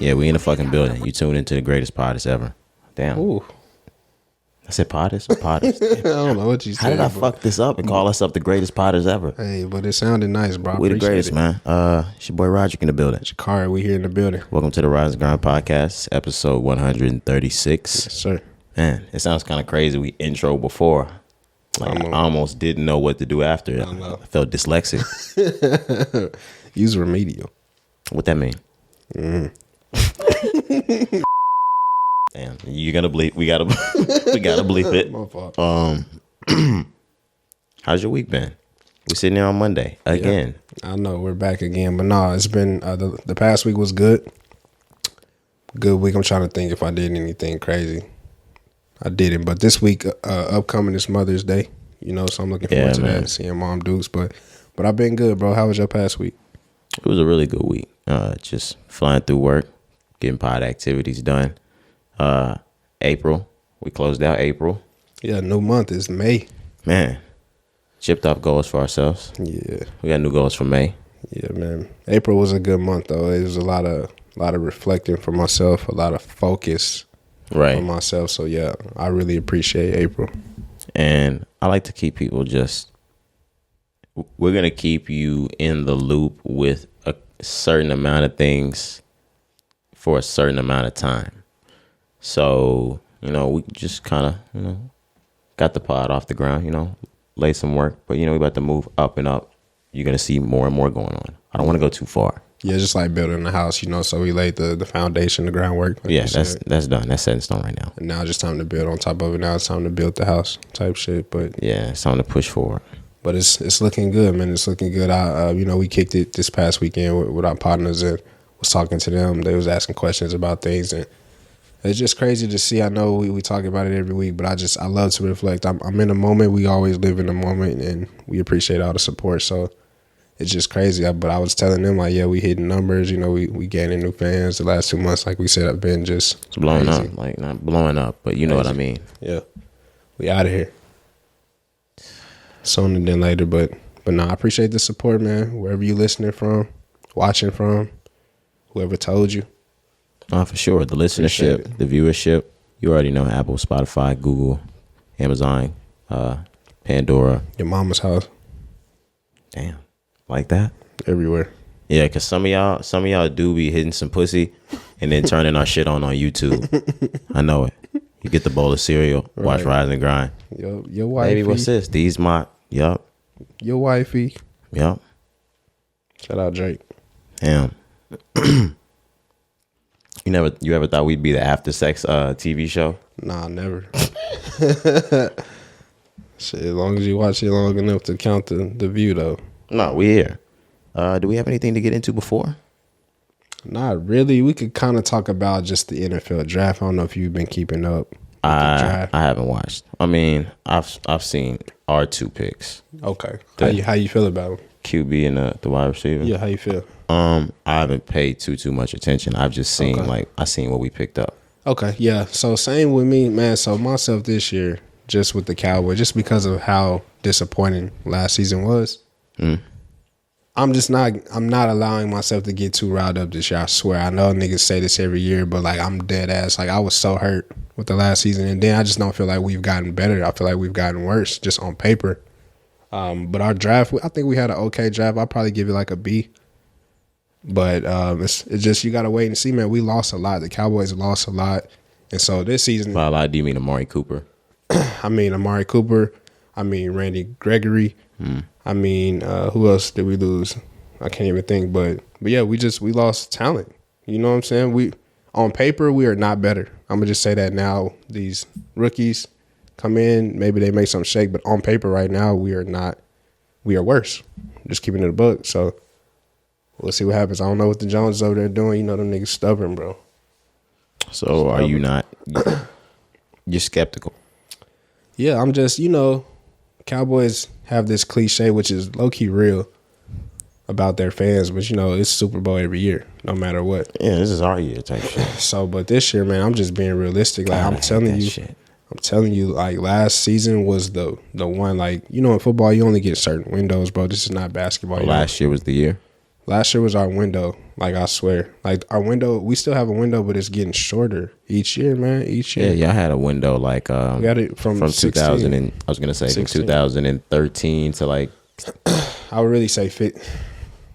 Yeah, we in the fucking building. You tuned into the greatest podcast ever. Damn. Ooh. I said potters or potters? I don't know what you said. How did I fuck this up and call us up the greatest potters ever? Hey, but it sounded nice, bro. We the greatest, man. It's your boy Roderick in the building. Cari, we here in the building. Welcome to the Rise and Grind podcast, episode 136. Yes, sir. Man, it sounds kind of crazy. We intro before. Like, I almost didn't know what to do after. I felt dyslexic. Use remedial. What that mean? Damn, you gonna bleep? We gotta bleep it. My fault. How's your week been? We're sitting here on Monday again. Yeah, I know we're back again, but no, it's been the past week was good. Good week. I'm trying to think if I did anything crazy. I didn't, but this week, upcoming is Mother's Day. You know, so I'm looking forward to that, seeing Mom Dukes. But I've been good, bro. How was your past week? It was a really good week. Just flying through work, getting pod activities done. April, we closed out April. Yeah, new month is May. Man, chipped off goals for ourselves. Yeah, we got new goals for May. Yeah, man. April was a good month though. It was a lot of reflecting for myself, a lot of focus for myself. So yeah, I really appreciate April. And I like to keep people we're gonna keep you in the loop with a certain amount of things for a certain amount of time. So, we just kind of, got the pod off the ground, lay some work. But, we about to move up and up. You're going to see more and more going on. I don't want to go too far. Yeah, just like building a house, so we laid the foundation, the groundwork. Like that's done. That's set in stone right now. And now it's just time to build on top of it. Now it's time to build the house type shit. But yeah, it's time to push forward. But it's looking good, man. It's looking good. We kicked it this past weekend with our partners and was talking to them. They was asking questions about things, and it's just crazy to see. I know we talk about it every week, but I love to reflect. I'm in the moment. We always live in the moment, and we appreciate all the support. So it's just crazy. But I was telling them, like, yeah, we hitting numbers. We gaining new fans. The last 2 months, like we said, have been just it's blowing crazy. Up. Like, not blowing up, but you know what I mean. Yeah. We out of here. Sooner than later, but no, I appreciate the support, man. Wherever you listening from, watching from, whoever told you. For sure. The listenership, the viewership, you already know Apple, Spotify, Google, Amazon, Pandora. Your mama's house. Damn. Like that? Everywhere. Yeah, because some of y'all do be hitting some pussy and then turning our shit on YouTube. I know it. You get the bowl of cereal, watch Rise and Grind. Your wifey. Baby, what's this? Yup. Your wifey. Yup. Shout out Drake. Damn. You ever thought we'd be the after sex TV show? Nah, never. Shit, as long as you watch it long enough to count the view, though. No, we here. Do we have anything to get into before? Not really. We could kind of talk about just the NFL draft. I don't know if you've been keeping up with the draft. I haven't watched. I mean, I've seen our 2 picks. Okay. How you feel about them? QB and the wide receiver. Yeah, how you feel? I haven't paid too much attention. I've just seen I seen what we picked up. Okay, yeah. So same with me, man. So myself this year, just with the Cowboys, just because of how disappointing last season was. I'm not allowing myself to get too riled up this year. I swear. I know niggas say this every year, but like I'm dead ass. Like I was so hurt with the last season, and then I just don't feel like we've gotten better. I feel like we've gotten worse just on paper. But our draft, I think we had an okay draft. I'll probably give it like a B. But it's just you gotta wait and see, man. We lost a lot. The Cowboys lost a lot, and so this season. By a lot, do you mean Amari Cooper? I mean Amari Cooper. I mean Randy Gregory. I mean who else did we lose? I can't even think. But yeah, we lost talent. You know what I'm saying? We on paper we are not better. I'm gonna just say that now. These rookies come in, maybe they make some shake, but on paper right now we are not. We are worse. Just keeping it a buck. So. We'll see what happens. I don't know what the Joneses over there doing. Them niggas stubborn, bro. So are you not? You're skeptical. Yeah, I'm just, Cowboys have this cliche, which is low-key real, about their fans. But, it's Super Bowl every year, no matter what. Yeah, this is our year type shit. So, but this year, man, I'm just being realistic. Like, I'm telling you, like, last season was the one, like, in football, you only get certain windows, bro. This is not basketball. Last year was the year? Last year was our window. Like, I swear. Like, our window, we still have a window, but it's getting shorter each year, man. Each year. Yeah, y'all had a window like we got it from 2000 and I was gonna say 16. from 2013 to like I would really say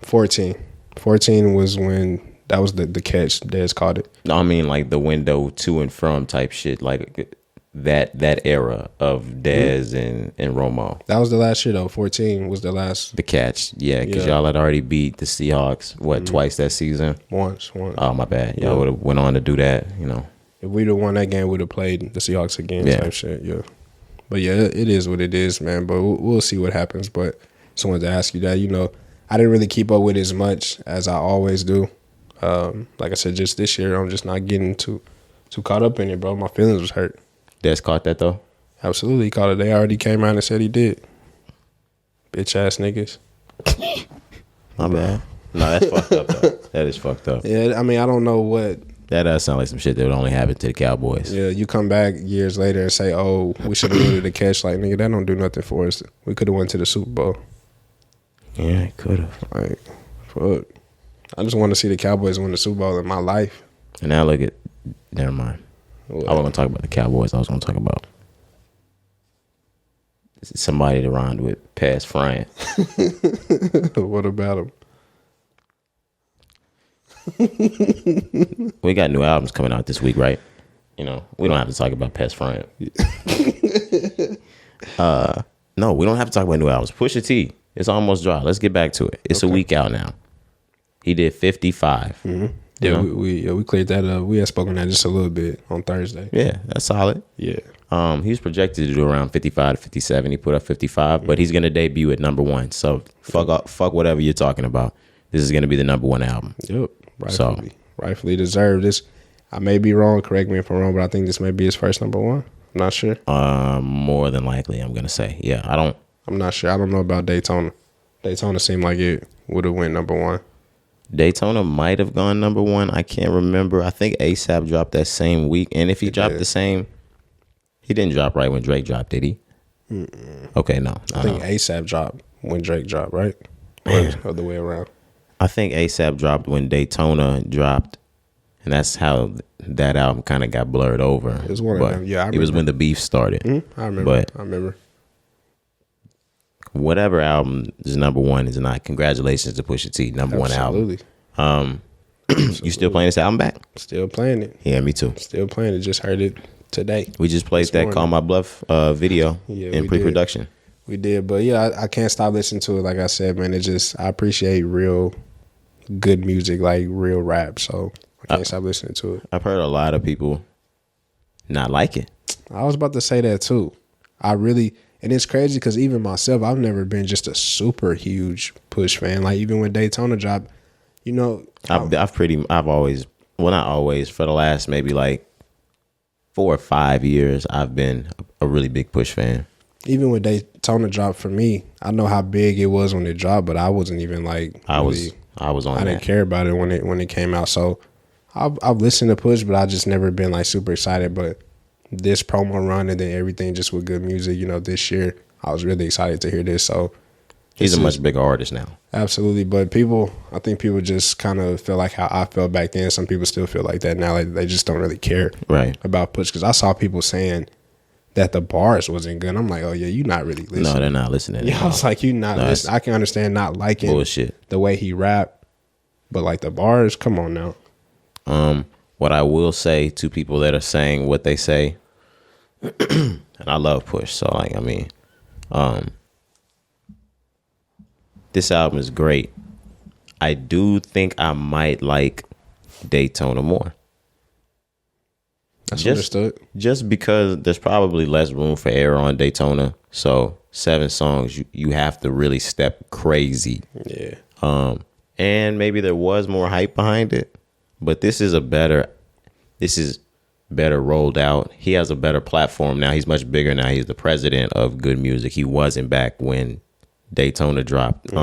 14. 14 was when that was the catch. Dez called it. No, I mean like the window to and from type shit, like that era of Dez and Romo. That was the last year though. 14 was the last. The catch, yeah, because y'all had already beat the Seahawks twice that season. Once. Oh my bad, y'all would have went on to do that. You know, if we'd have won that game, we'd have played the Seahawks again. Yeah. Type shit. Yeah. But yeah, it is what it is, man. But we'll see what happens. But just wanted to ask you that. You know, I didn't really keep up with it as much as I always do. Like I said, just this year, I'm just not getting too caught up in it, bro. My feelings was hurt. Des caught that though. Absolutely caught it. They already came out and said he did. Bitch ass niggas. My bad. No, that's fucked up though. That is fucked up. Yeah, I mean, I don't know what. That does sound like some shit that would only happen to the Cowboys. Yeah, you come back years later and say, "Oh, we should have needed a catch." Like, nigga, that don't do nothing for us. We could have went to the Super Bowl. Yeah, it could have. Like, fuck. I just want to see the Cowboys win the Super Bowl in my life. And now look at. Never mind. What? I wasn't gonna talk about the Cowboys. I was gonna talk about somebody to rhyme with past Frying. What about him? We got new albums coming out this week, right? You know, we don't have to talk about past Frying. No, we don't have to talk about new albums. Pusha-T, it's almost dry. Let's get back to it. It's a week out now. He did 55. Mm-hmm. Yeah, we cleared that up. We had spoken that just a little bit on Thursday. Yeah, that's solid. Yeah. He was projected to do around 55 to 57. He put up 55, but he's gonna debut at number 1. So fuck whatever you're talking about. This is gonna be the number 1 album. Yep. Rightfully deserved. This, I may be wrong. Correct me if I'm wrong, but I think this may be his first number 1. I'm not sure. More than likely, I'm gonna say. Yeah, I'm not sure. I don't know about Daytona. Daytona seemed like it would have went number 1. Daytona might have gone number 1. I can't remember. I think ASAP dropped that same week, and if he dropped the same, he didn't drop right when Drake dropped, did he? Okay, no. I think ASAP dropped when Drake dropped, right? Or other way around. I think ASAP dropped when Daytona dropped, and that's how that album kind of got blurred over. It was one of them. Yeah, I remember. It was when the beef started. I remember. Whatever album is number 1 is not. Congratulations to Pusha T, number 1 album. You still playing this album back? Still playing it. Yeah, me too. Still playing it. Just heard it today. We just played that Call My Bluff video in pre-production. We did, but yeah, I can't stop listening to it. Like I said, man, I appreciate real good music, like real rap. So I can't stop listening to it. I've heard a lot of people not like it. I was about to say that too. And it's crazy because even myself, I've never been just a super huge Push fan. Like even when Daytona dropped, you know, I've always, well, not always, for the last maybe like 4 or 5 years, I've been a really big Push fan. Even when Daytona dropped for me, I know how big it was when it dropped, but I wasn't even like I was on. I didn't care about it when it came out. So I've listened to Push, but I just never been like super excited. But this promo run and then everything just with good music, you know, this year I was really excited to hear this. So he's a much bigger artist now. Absolutely. But I think people just kind of feel like how I felt back then. Some people still feel like that now. Like they just don't really care about Push. Because I saw people saying that the bars wasn't good. I'm like, oh yeah, you're not really listening. No, they're not listening. Yeah, I was like, you're not listening. I can understand not liking bullshit the way he rapped, but like the bars, come on now. What I will say to people that are saying what they say, and I love Push, so like, I mean, this album is great. I do think I might like Daytona more. That's understood. Just because there's probably less room for error on Daytona. So 7 songs, you have to really step crazy. Yeah. And maybe there was more hype behind it, but this is better rolled out. He has a better platform now. He's much bigger now. He's the president of good music. He wasn't back when Daytona dropped.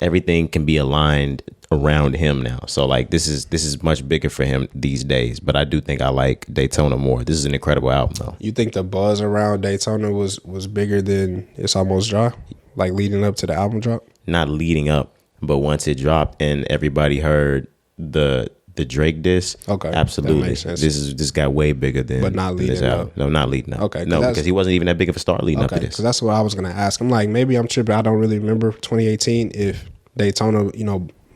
Everything can be aligned around him now. So like this is much bigger for him these days. But I do think I like Daytona more. This is an incredible album though. You think the buzz around Daytona was bigger than It's Almost Dry? Like leading up to the album drop? Not leading up But once it dropped and everybody heard the Drake diss, Okay, absolutely, that makes sense. this got way bigger than. But not than this leading album. up. No, not leading up. Okay, no, because he wasn't even that big of a star leading up to this. Because that's what I was gonna ask. I'm like, maybe I'm tripping. I don't really remember 2018 if Daytona,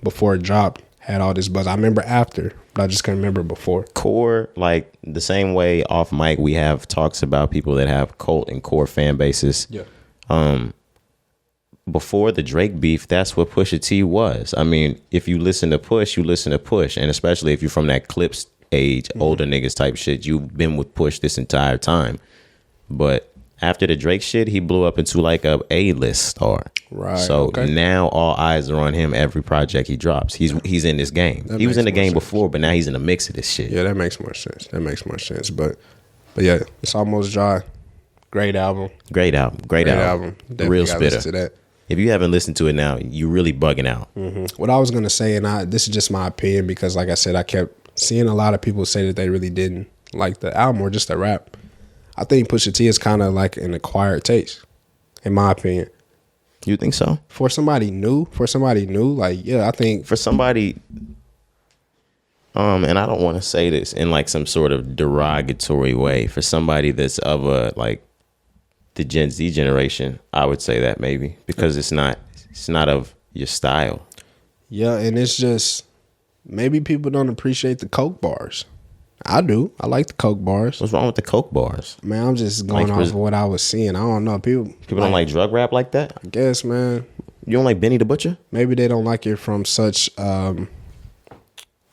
before it dropped, had all this buzz. I remember after, but I just couldn't remember before. Core, like the same way off mic we have talks about people that have cult and core fan bases. Yeah. Before the Drake beef, that's what Pusha-T was. I mean, if you listen to Push, you listen to Push. And especially if you're from that Clips age, older niggas type shit, you've been with Push this entire time. But after the Drake shit, he blew up into like a A-list star. Right. So now all eyes are on him every project he drops. He's in this game. He was in the game before, but now he's in the mix of this shit. Yeah, that makes more sense. But yeah, it's almost dry. Great album. Great album. Definitely Real gotta spitter. listen to that. If you haven't listened to it now, you really bugging out. What I was gonna say, and this is just my opinion because, like I said, I kept seeing a lot of people say that they really didn't like the album or just the rap. I think Pusha T is kind of like an acquired taste, in my opinion. You think so? For somebody new, like, yeah, I think For somebody, and I don't want to say this in like some sort of derogatory way, for somebody that's of a like the Gen Z generation, I would say that maybe because it's not of your style. Yeah, and it's just maybe people don't appreciate the Coke bars. I do. I like the Coke bars. What's wrong with the Coke bars? Man, I'm just going off of what I was seeing. I don't know. People don't like drug rap like that? I guess, man. You don't like Benny the Butcher? Maybe they don't like it from such a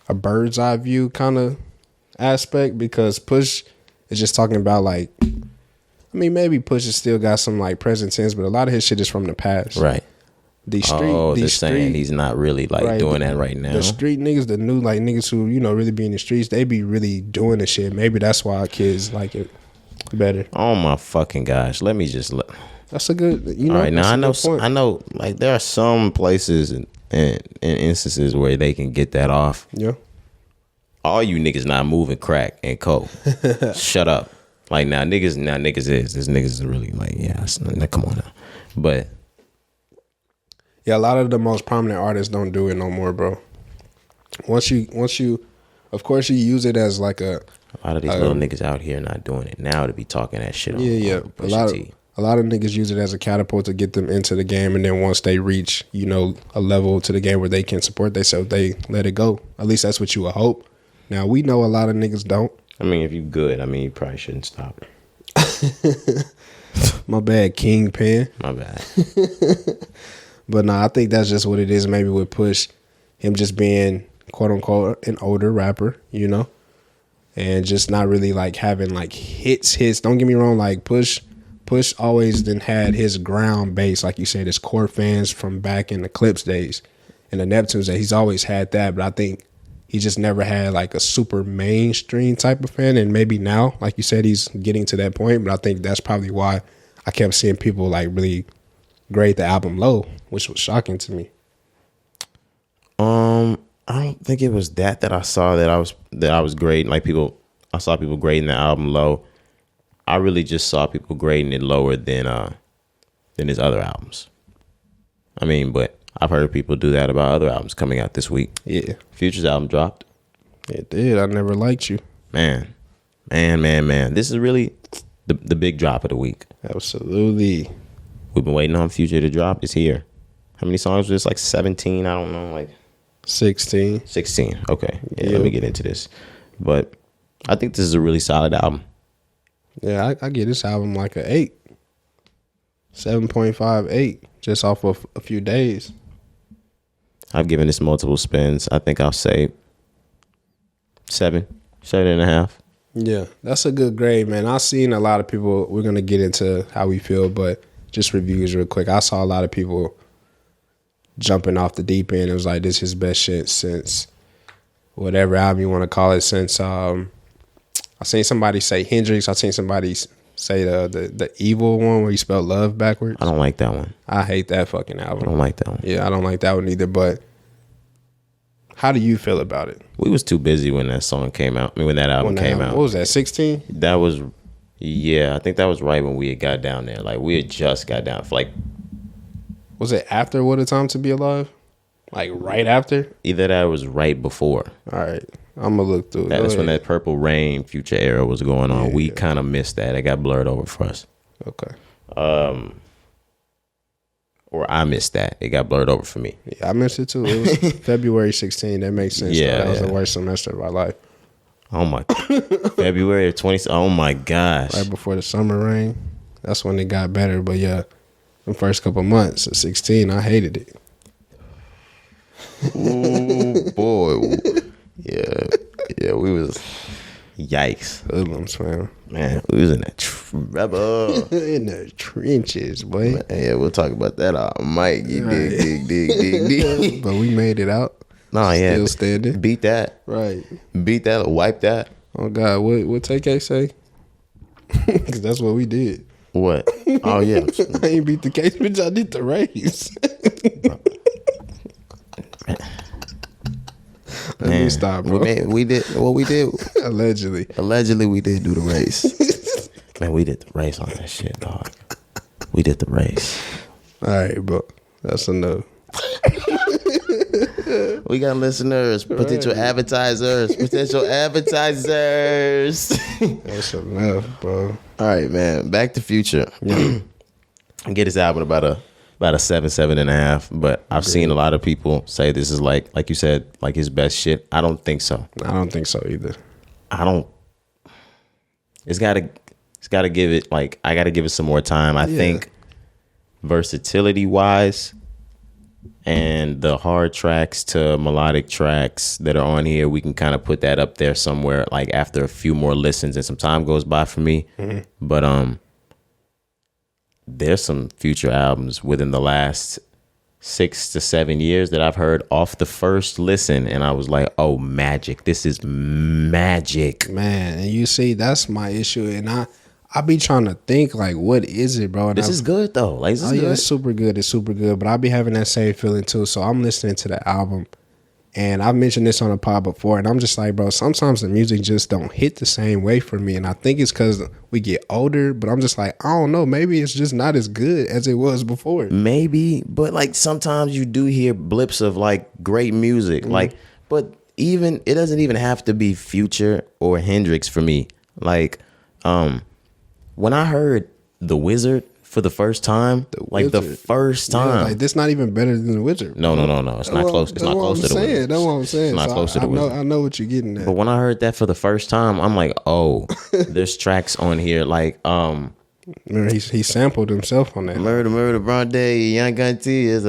bird's eye view kind of aspect because Push is just talking about like, I mean, maybe Push has still got some like present tense, but a lot of his shit is from the past. Right. They're saying he's not really like doing that right now. The street niggas, the new like niggas who really be in the streets, they be really doing the shit. Maybe that's why kids like it better. Oh my fucking gosh! Let me just look. That's a good. All right, now I know. Like there are some places and instances where they can get that off. Yeah. All you niggas not moving crack and coke. Shut up. Like now niggas is really like come on now, but. Yeah, a lot of the most prominent artists don't do it no more, bro. Once you, of course, you use it as like a lot of these little niggas out here not doing it now to be talking that shit. Yeah. A lot of niggas use it as a catapult to get them into the game, and then once they reach, a level to the game where they can support themselves, they let it go. At least that's what you would hope. Now we know a lot of niggas don't. I mean, if you good, you probably shouldn't stop it. My bad, Kingpin. My bad. But no, I think that's just what it is. Maybe with Push, him just being quote unquote an older rapper, and just not really like having like hits. Don't get me wrong, like Push always then had his ground base, like you said, his core fans from back in the Clips days and the Neptunes days. He's always had that, but I think he just never had like a super mainstream type of fan. And maybe now, like you said, he's getting to that point. But I think that's probably why I kept seeing people like really grade the album low, which was shocking to me. I don't think it was that I saw that I was grading like I saw people grading the album low. I really just saw people grading it lower than his other albums. I mean, but I've heard people do that about other albums coming out this week. Yeah. Future's album dropped. It did. I Never Liked You. Man. This is really the big drop of the week. Absolutely. We've been waiting on Future to drop. It's here. How many songs was this? Like 17? I don't know. Like 16. 16. Okay. Yeah, let me get into this. But I think this is a really solid album. Yeah, I give this album like an 8. 7.58 just off of a few days. I've given this multiple spins. I think I'll say 7.5. Yeah, that's a good grade, man. I've seen a lot of people. We're going to get into how we feel, but just reviews real quick. I saw a lot of people jumping off the deep end. It was like, this is his best shit since whatever album you want to call it. Since I seen somebody say Hendrix. I seen somebody say the evil one where he spelled love backwards. I don't like that one. I hate that fucking album. I don't like that one. Yeah, I don't like that one either. But how do you feel about it? We was too busy when that song came out. When that album came out. What was that, 16? That was, yeah, I think that was right when we had got down there. Like, we had just got down. For like, was it after What a Time to Be Alive? Like right after? Either that or was right before. All right. I'm going to look through it. That's when that Purple Rain Future era was going on. We kind of missed that. It got blurred over for us. Okay. Or I missed that. It got blurred over for me. Yeah, I missed it too. It was February 16. That makes sense. Yeah. That was the worst semester of my life. Oh, my. February of 20. Oh, my gosh. Right before the summer rain. That's when it got better. But yeah, the first couple months of 16, I hated it. Oh, boy. Yeah, we was... Yikes. Hoodlums, man. Man, we was in that trouble. In the trenches, boy. Man, yeah, we'll talk about that all mic. You dig. But we made it out. No, yeah. Still standing. Beat that. Right. Beat that or wipe that. Oh, God. What TK say? Because that's what we did. What? Oh, yeah. I ain't beat the case, bitch. I did the race. Let me stop, bro. We did what we did. Allegedly, we did do the race. Man, we did the race on that shit, dog. We did the race. All right, bro. That's enough. We got listeners, potential advertisers. That's enough, bro. All right, man. Back to Future. Get his album about a 7.5. But I've seen a lot of people say this is like you said, like his best shit. I don't think so. I don't think so either. It's gotta give it, like, I gotta give it some more time. I think versatility wise and the hard tracks to melodic tracks that are on here, we can kind of put that up there somewhere, like after a few more listens and some time goes by for me. Mm-hmm. But there's some Future albums within the last 6 to 7 years that I've heard off the first listen, and I was like, oh, magic. This is magic. Man, and you see, that's my issue. And I be trying to think, like, what is it, bro? And this is good, though. Like, this is good. It's super good. It's super good. But I be having that same feeling, too. So I'm listening to the album, and I've mentioned this on a pod before, and I'm just like, bro, sometimes the music just don't hit the same way for me. And I think it's because we get older, but I'm just like, I don't know. Maybe it's just not as good as it was before. Maybe, but, like, sometimes you do hear blips of, like, great music. Mm-hmm. Like, but even, it doesn't even have to be Future or Hendrix for me. Like, when I heard The Wizard for the first time, the first time, like, this not even better than The Wizard. No. It's not close. It's not close to The Wizard. That's what I'm saying. It's not close to The Wizard. I know what you're getting at. But when I heard that for the first time, I'm like, oh, there's tracks on here like Remember, he sampled himself on that. Murder, Broad Day, Young Gun T is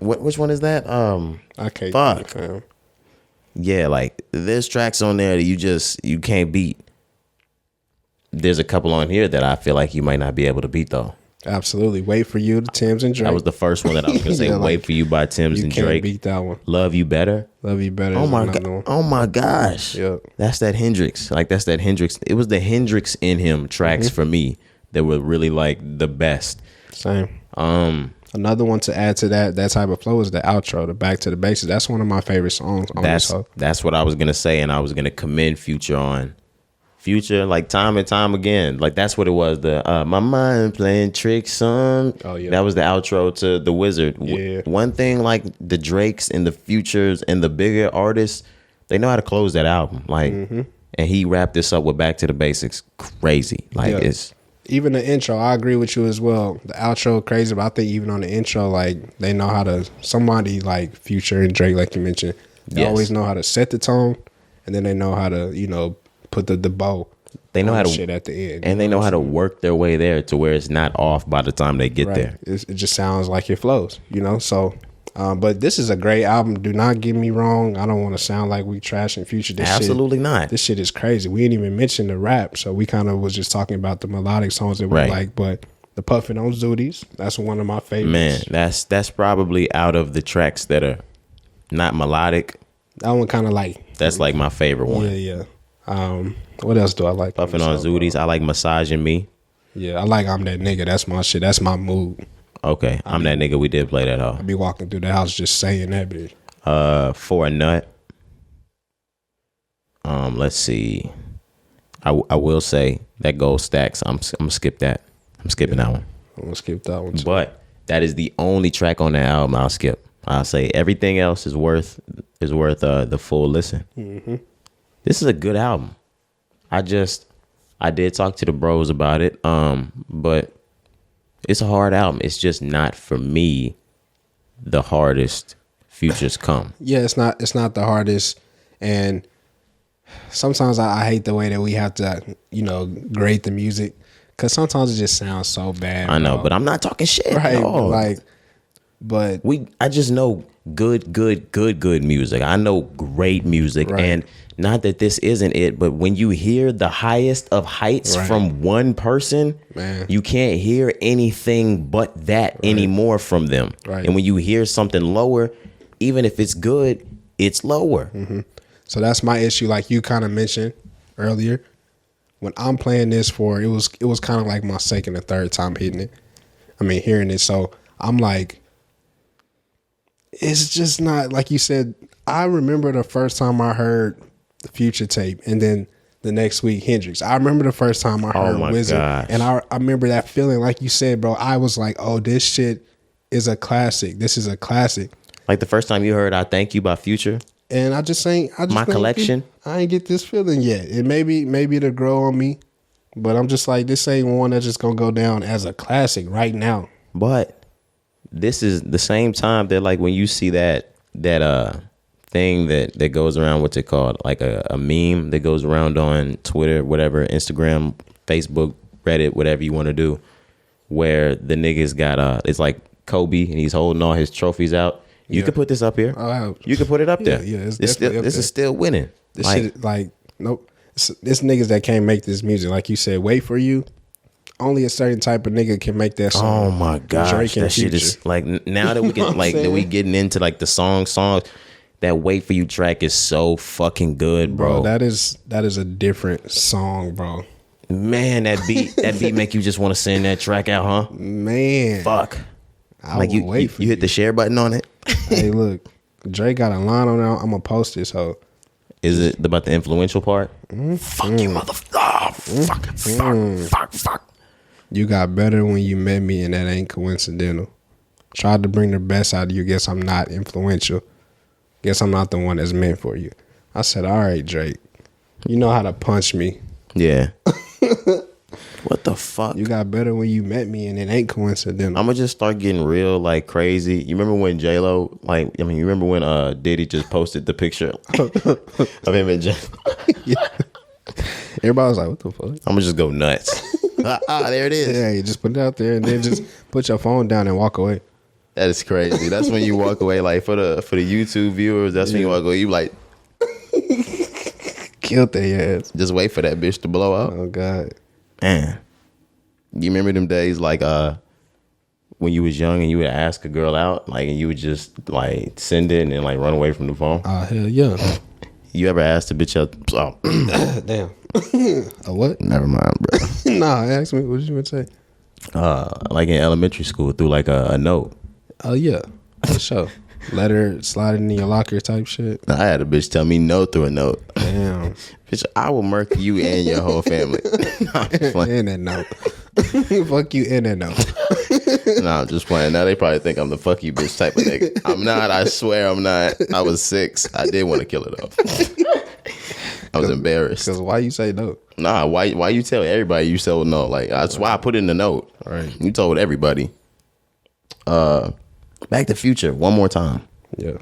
which one is that? I can't. Fuck. Yeah, like there's tracks on there that you can't beat. There's a couple on here that I feel like you might not be able to beat though. Absolutely. Wait for You, the Tems and Drake. That was the first one that I was gonna say. Wait for You by Tems and Drake. You can't beat that one. Love You Better. Oh my god. Oh my gosh. Yep. That's that Hendrix. Like that's that Hendrix. It was the Hendrix in him tracks for me that were really like the best. Same. Another one to add to that type of flow is the outro, the Back to the Basics. That's one of my favorite songs on this song. That's what I was gonna say, and I was gonna commend Future on. Future, like time and time again, like that's what it was. The My Mind Playing Tricks on. Oh yeah, that was the outro to The Wizard. Yeah. One thing, like the Drakes and the Futures and the bigger artists, they know how to close that album. Like, and he wrapped this up with Back to the Basics. Crazy, like it's. Even the intro, I agree with you as well. The outro crazy, but I think even on the intro, like they know how to. Somebody like Future and Drake, like you mentioned, they always know how to set the tone, and then they know how to, put the bow. They know how to shit at the end, and they know how to work their way there to where it's not off by the time they get there. It just sounds like it flows, So, but this is a great album. Do not get me wrong. I don't want to sound like we trashing Future. Absolutely not. This shit is crazy. We didn't even mention the rap, so we kind of was just talking about the melodic songs that we like. But the Puffin' on Zooties, that's one of my favorites. Man, that's probably out of the tracks that are not melodic. That one kind of like. That's like my favorite one. Yeah. What else do I like? Puffin' on Zooties. I like Massaging Me. Yeah, I like I'm That Nigga. That's my shit. That's my mood. Okay, I'm That Nigga. We did play that off. I be walking through the house just saying that bitch. For a Nut. Let's see. I will say that Gold Stacks. I'm gonna skip that. I'm skipping that one. I'm gonna skip that one too. But that is the only track on that album I'll skip. I'll say everything else is worth the full listen. Mm-hmm. This is a good album. I did talk to the bros about it, but it's a hard album. It's just not for me the hardest Future's come. Yeah, it's not the hardest, and sometimes I hate the way that we have to, grade the music, because sometimes it just sounds so bad. I know, but I'm not talking shit. Right, No. but I just know good music. I know great music, right. And not that this isn't it, but when you hear the highest of heights Right. from one person, Man. you can't hear anything but that anymore from them. Right. And when you hear something lower, even if it's good, it's lower. Mm-hmm. So that's my issue, like you kind of mentioned earlier. When I'm playing this it was kind of like my second or third time hearing it. So I'm like, it's just not, like you said, I remember the first time I heard the Future tape, and then the next week Hendrix. I remember the first time I heard Wizard, gosh. and I remember that feeling, like you said, bro. I was like, oh, this shit is a classic. This is a classic. Like the first time you heard "I Thank You" by Future, and I just My Collection. I ain't get this feeling yet. And maybe it'll grow on me, but I'm just like, this ain't one that's just gonna go down as a classic right now. but this is the same time that, like, when you see that thing that goes around, what's it called, like a meme that goes around on Twitter, whatever, Instagram, Facebook, Reddit, whatever you want to do, where the niggas got it's like Kobe and he's holding all his trophies out. You could put this up here. You could put it up there. Yeah, it's this definitely up there. is still winning. This shit, nope. It's niggas that can't make this music. Like you said, Wait For You. Only a certain type of nigga can make that song. Oh my gosh, Drake and that shit Future. is like, now that we can like that we getting into like the songs. That Wait For You track is so fucking good, bro. That is a different song, bro. Man, that beat make you just want to send that track out, huh? Man, Fuck. I Like will wait for you hit the share button on it. Hey, look, Drake got a line on it. I'm gonna post this hoe. Is it about the influential part? Fuck you, motherfucker. Fuck. You got better when you met me, and that ain't coincidental. Tried to bring the best out of you. Guess I'm not influential. Guess I'm not the one that's meant for you. I said, all right, Drake. You know how to punch me. Yeah. What the fuck? You got better when you met me, and it ain't coincidental. I'm gonna just start getting real like crazy. You remember when J-Lo, you remember when Diddy just posted the picture of him and J-Lo? Yeah. Everybody was like, what the fuck? I'm gonna just go nuts. There it is. Yeah, you just put it out there and then just put your phone down and walk away. That is crazy. That's when you walk away. Like for the YouTube viewers, that's when you walk away. You like, killed their ass. just wait for that bitch to blow out. Oh God. Man, you remember them days like when you was young and you would ask a girl out, like, and you would just like send it and then like run away from the phone? Oh hell yeah. You ever asked a bitch out? Oh, Damn. A what? never mind, bro. Nah, ask me what you would say. Like in elementary school through like a note. Oh yeah, for sure. Letter sliding in your locker type shit. I had a bitch tell me no through a note. Damn. Bitch, I will murk you and your whole family. Nah, I'm just playing. In that note. Fuck you in that note. Nah, I'm just playing. Now they probably think I'm the fuck you bitch type of nigga. I'm not. I swear I'm not. I was 6. I did want to kill it off. I was embarrassed. Because why you say no? Nah, why you tell everybody you said no? Like, that's why I put it in the note. Right. You told everybody. Back to Future one more time. Yeah.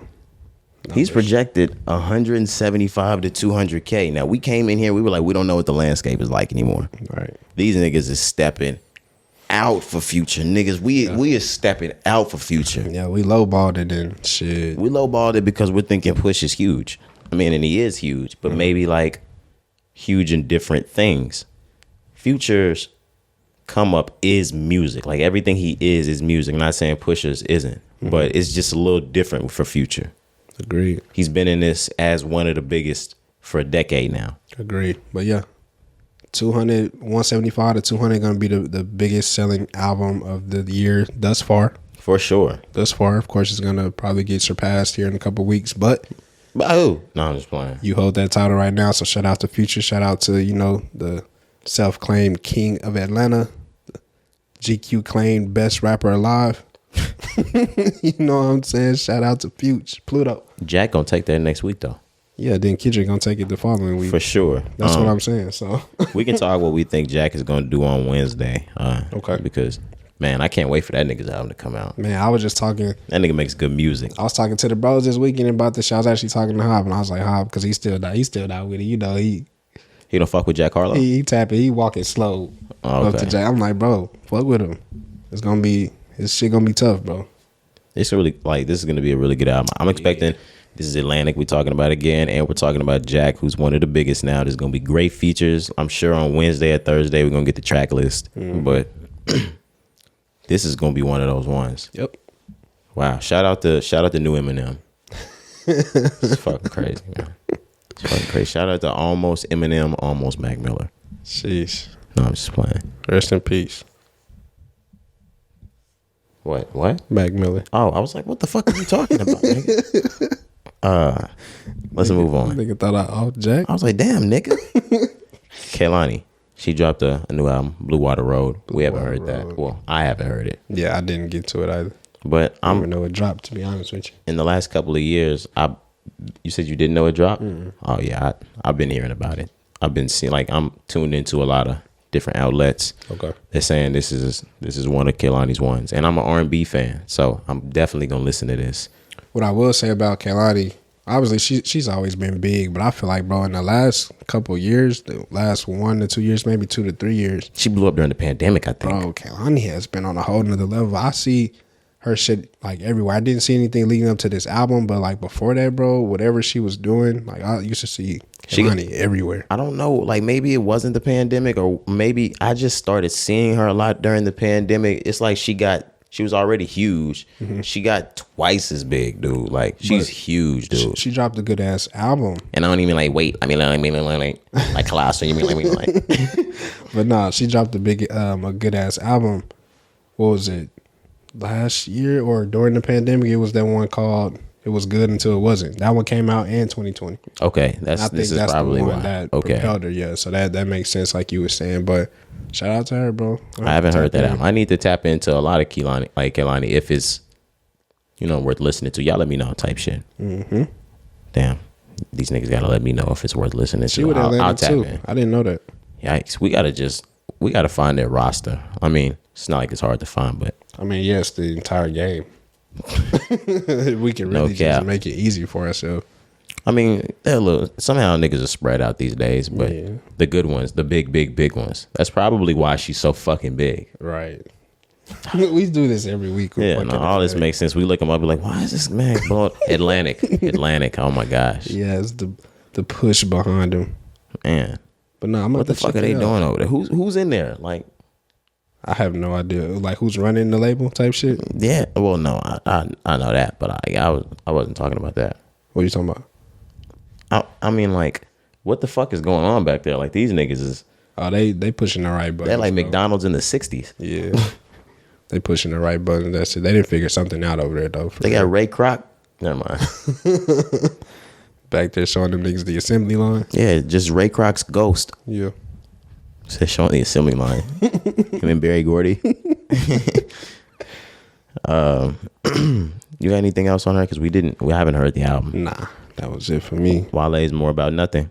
He's projected 175 to 200K. Now, we came in here, we were like, we don't know what the landscape is like anymore. Right. These niggas is stepping out for Future. Niggas, we is stepping out for Future. Yeah, we lowballed it and shit. We lowballed it because we're thinking Push is huge. I mean, and he is huge, but maybe like huge in different things. Future's come up is music. Like everything he is music. I'm not saying Pusha's isn't, but it's just a little different for Future. Agreed. He's been in this as one of the biggest for a decade now. Agreed. But yeah, 175 to 200 gonna be the biggest selling album of the year thus far. For sure. Thus far, of course, it's gonna probably get surpassed here in a couple weeks. But who? No, I'm just playing. You hold that title right now, so shout out to Future. Shout out to the self-claimed king of Atlanta, the GQ claimed best rapper alive. You know what I'm saying? Shout out to Pluto. Jack gonna take that next week though. Yeah, then Kendrick gonna take it the following week. For sure. That's what I'm saying. So we can talk what we think Jack is gonna do on Wednesday. Okay. Because man, I can't wait for that nigga's album to come out. Man, I was just talking. That nigga makes good music. I was talking to the bros this weekend about this shit. I was actually talking to Hob, and I was like, Hob, because he still not with it. You know, he don't fuck with Jack Harlow? He tapping, he walking slow up to Jack. I'm like, bro, fuck with him. His shit gonna be tough, bro. It's really like this is gonna be a really good album. I'm expecting this is Atlantic we're talking about again, and we're talking about Jack, who's one of the biggest now. There's gonna be great features. I'm sure on Wednesday or Thursday we're gonna get the track list. But this is gonna be one of those ones. Yep. Wow. Shout out to new Eminem. It's fucking crazy, man. It's fucking crazy. Shout out to almost Eminem, almost Mac Miller. Sheesh. No, I'm just playing. Rest in peace. What? Mac Miller. Oh, I was like, what the fuck are you talking about, nigga? Let's move on. Nigga thought I off Jack. I was like, damn, nigga. Kehlani, she dropped a new album, Blue Water Road. We haven't heard that. Well, I haven't heard it. Yeah, I didn't get to it either. But I don't even know it dropped, to be honest with you. In the last couple of years, you said you didn't know it dropped? Oh yeah, I've been hearing about it. I've been seeing, like, I'm tuned into a lot of different outlets. Okay. They're saying this is one of Kehlani's ones, and I'm an R&B fan, so I'm definitely gonna listen to this. What I will say about Kehlani, obviously she's always been big, but I feel like, bro, in the last couple of years, the last 1 to 2 years, maybe 2 to 3 years, She blew up during the pandemic, I think. bro, Kehlani has been on a whole nother level. I see her shit like everywhere. I didn't see anything leading up to this album, but like before that, bro, whatever she was doing, like I used to see Kehlani everywhere. I don't know, like maybe it wasn't the pandemic, or maybe I just started seeing her a lot during the pandemic. It's like she was already huge. She got twice as big, dude. Like she's huge, dude. She dropped a good ass album. And I don't even like wait. I mean like Colossal. You mean like But nah, she dropped a good ass album. What was it? Last year or during the pandemic? It was that one called "It Was Good Until It Wasn't." That one came out in 2020. Okay, this is probably the one why. that Okay, propelled her. Yeah, so that makes sense, like you were saying. But shout out to her, bro. I haven't heard that album. I need to tap into a lot of Kehlani, if it's worth listening to. Y'all let me know type shit. Damn, these niggas gotta let me know if it's worth listening She to. would I'll tap too. in. I didn't know that. Yikes, we gotta find their roster. I mean, it's not like it's hard to find, but I mean, yes, the entire game. We can No really cap. just make it easy for ourselves. I mean, somehow niggas are spread out these days, but the good ones, the big ones. That's probably why she's so fucking big. Right. We do this every week. Yeah, no, all this makes sense. We look them up, be like, why is this man blowing Atlantic? Oh my gosh. Yeah, it's the push behind him. Man. But no, What the fuck are they doing over there? Who's in there? Like, I have no idea. Like, who's running the label type shit? yeah. Well, no, I know that, but I wasn't talking about that. What are you talking about? I mean, like, what the fuck is going on back there? Like, these niggas is they pushing the right button. they're like McDonald's in the 60s. Yeah. They pushing the right button. That's it. They didn't figure something out over there though. They got Ray Kroc. Never mind. Back there showing them niggas the assembly line. Yeah, just Ray Kroc's ghost. Yeah. Said showing the assembly line. Him and Barry Gordy. You got anything else on her? Because we haven't heard the album. Nah, that was it for me. Wale is more about nothing.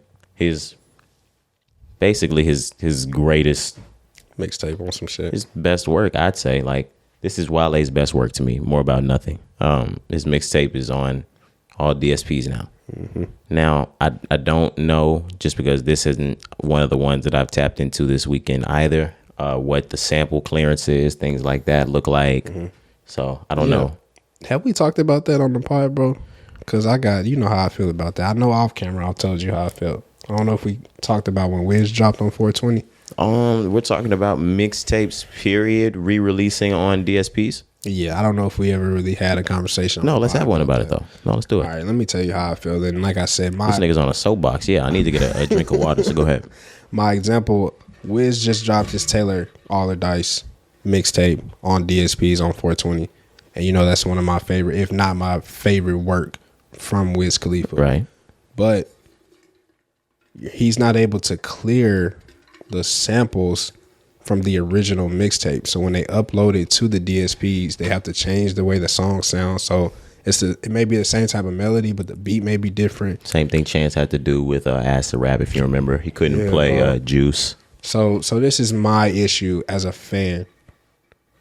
Basically his greatest Mixtape on some shit. his best work, I'd say. Like, this is Wale's best work to me. More about nothing. His mixtape is on all DSPs now. Now, I don't know, just because this isn't one of the ones that I've tapped into this weekend either, what the sample clearance is, things like that look like. So I don't know. Have we talked about that on the pod, bro? Because you know how I feel about that. I know off camera I told you how I felt. I don't know if we talked about when Wiz dropped on 420. We're talking about mixtapes, period, re-releasing on DSPs. Yeah, I don't know if we ever really had a conversation. No, let's have one about it though. No, let's do it. All right, let me tell you how I feel. Then, like I said, This nigga's on a soapbox. Yeah, I need to get a drink of water. So go ahead. my example, Wiz just dropped his Taylor All or Dice mixtape on DSPs on 420, and that's one of my favorite, if not my favorite work from Wiz Khalifa. Right. But he's not able to clear the samples from the original mixtape. So when they upload it to the DSPs, they have to change the way the song sounds. So it may be the same type of melody, but the beat may be different. Same thing Chance had to do with Acid Rap, if you remember. He couldn't play Juice. So this is my issue as a fan.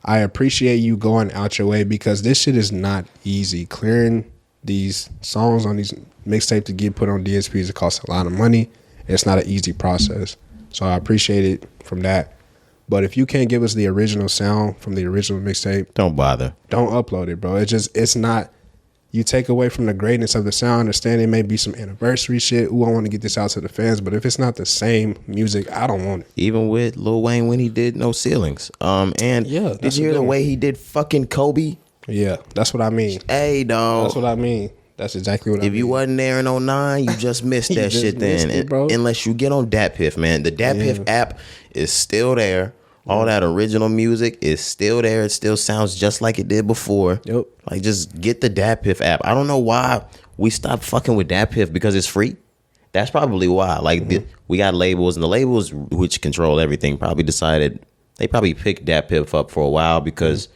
I appreciate you going out your way because this shit is not easy. Clearing these songs on these mixtapes to get put on DSPs, it costs a lot of money. It's not an easy process. So I appreciate it from that. But if you can't give us the original sound from the original mixtape, don't bother. Don't upload it, bro. It's not. You take away from the greatness of the sound. I understand it may be some anniversary shit. Ooh, I want to get this out to the fans. But if it's not the same music, I don't want it. Even with Lil Wayne when he did No Ceilings. And yeah, did you hear the way he did fucking Kobe? Yeah, that's what I mean. Hey, dog. That's what I mean. That's exactly what I mean. If you wasn't there in 09, you just missed that shit then. Bro. Unless you get on DatPiff, man. The DatPiff app is still there. All that original music is still there. It still sounds just like it did before. Yep. Like, just get the DatPiff app. I don't know why we stopped fucking with DatPiff because it's free. That's probably why. Like, we got labels, and the labels, which control everything, probably decided they probably picked DatPiff up for a while because,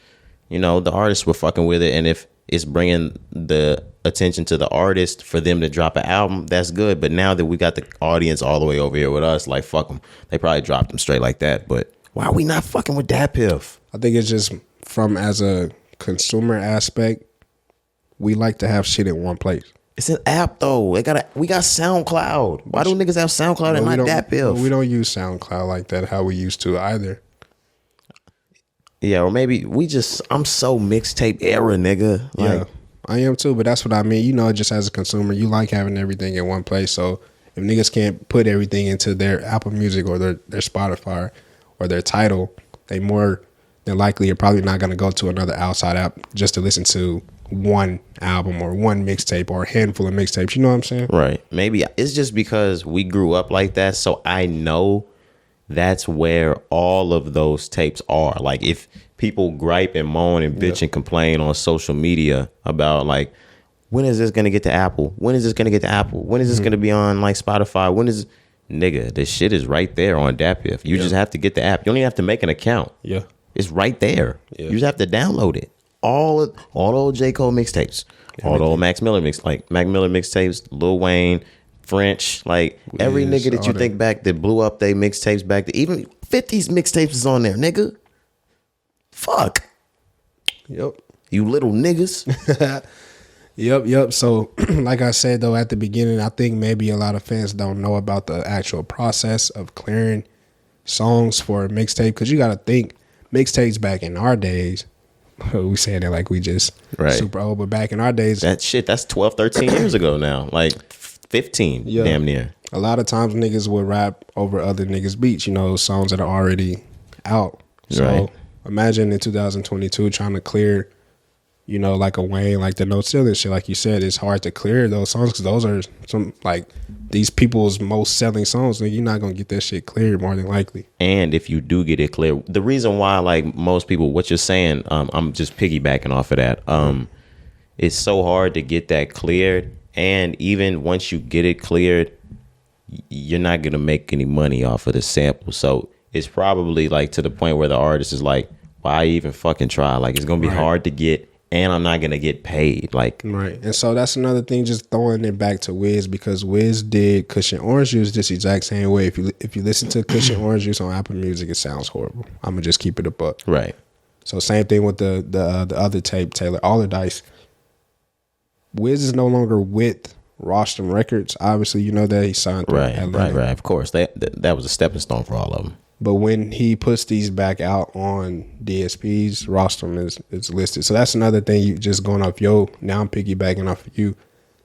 you know, the artists were fucking with it. And if it's bringing the attention to the artist for them to drop an album, that's good. But now that we got the audience all the way over here with us, like, fuck them. They probably dropped them straight like that. But why are we not fucking with DatPiff? I think it's just from as a consumer aspect, we like to have shit in one place. It's an app though. We got SoundCloud. Why do niggas have SoundCloud and not DatPiff? We don't use SoundCloud like that how we used to either. Yeah, or maybe I'm so mixtape era, nigga. Like, yeah, I am too, but that's what I mean. You know, just as a consumer, you like having everything in one place. So if niggas can't put everything into their Apple Music or their Spotify or their Tidal, they more than likely are probably not going to go to another outside app just to listen to one album or one mixtape or a handful of mixtapes. You know what I'm saying? Right. Maybe it's just because we grew up like that, so I know that's where all of those tapes are. Like, if people gripe and moan and bitch and complain on social media about, like, when is this gonna get to Apple? When is this gonna get to Apple? When is this gonna be on, like, Spotify? Nigga, this shit is right there on DatPiff. You just have to get the app. You don't even have to make an account. Yeah, it's right there. You just have to download it. All the old J. Cole mixtapes, all the old Mac Miller mixtapes, Lil Wayne, French, like every nigga that you think back that blew up they mixtapes back, even 50's mixtapes is on there, nigga. Fuck. Yep. You little niggas. Yep. So, like I said, though, at the beginning, I think maybe a lot of fans don't know about the actual process of clearing songs for a mixtape. Because you got to think, mixtapes back in our days, we saying it like we just super old, but back in our days, that's 12, 13 years ago now. Like 15, damn near. A lot of times niggas would rap over other niggas' beats, you know, songs that are already out. So imagine in 2022 trying to clear, you know, like a Wayne, like the No Ceiling shit, like you said, it's hard to clear those songs because those are some, like, these people's most selling songs. So you're not going to get that shit cleared more than likely. And if you do get it cleared, the reason why, like, most people, what you're saying, I'm just piggybacking off of that. It's so hard to get that cleared. And even once you get it cleared, you're not going to make any money off of the sample. So it's probably, like, to the point where the artist is like, why even fucking try? Like, it's going to be hard to get, and I'm not going to get paid. Like, right. And so that's another thing, just throwing it back to Wiz, because Wiz did Cushion Orange Juice this exact same way. If you listen to Cushion Orange Juice on Apple Music, it sounds horrible. I'm going to just keep it a buck. Right. So same thing with the other tape, Taylor Allardyce. Wiz is no longer with Rostrum Records. Obviously, you know that he signed through Atlanta. Right. Of course, that was a stepping stone for all of them. But when he puts these back out on DSPs, Rostrum is listed. So that's another thing. You just going off now I'm piggybacking off of you.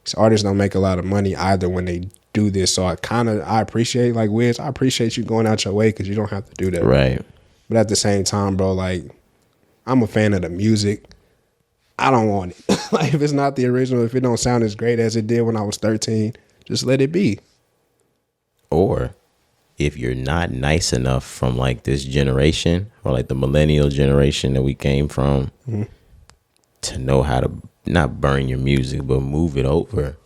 These artists don't make a lot of money either when they do this. So I appreciate, like, Wiz, I appreciate you going out your way because you don't have to do that. Right. But at the same time, bro, like, I'm a fan of the music. I don't want it. Like, if it's not the original, if it don't sound as great as it did when I was 13, just let it be. Or if you're not nice enough from, like, this generation or, like, the millennial generation that we came from to know how to not burn your music, but move it over.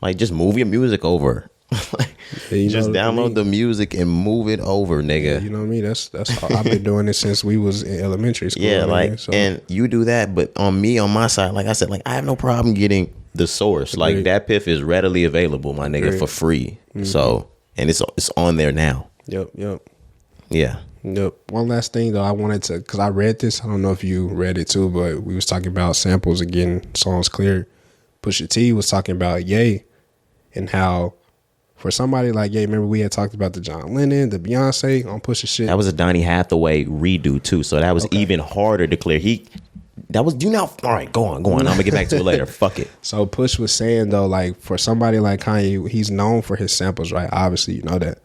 Like, just move your music over. Just download the music and move it over, nigga. Yeah, you know what I mean? That's all. I've been doing it since we was in elementary school. Yeah, like, so. And you do that, but on my side, like I said, like I have no problem getting the source. Like DatPiff is readily available, my nigga, for free. Mm-hmm. So, and it's on there now. Yep. Yeah. Yep. One last thing though, I wanted to, because I read this. I don't know if you read it too, but we was talking about samples and getting songs cleared. Pusha-T was talking about Ye and how for somebody like Ye, remember we had talked about the John Lennon, the Beyonce on Pusha shit. That was a Donny Hathaway redo too, so that was even harder to clear. All right, go on. I'm gonna get back to it later. Fuck it. So Push was saying though, like for somebody like Kanye, he's known for his samples, right? Obviously, you know that.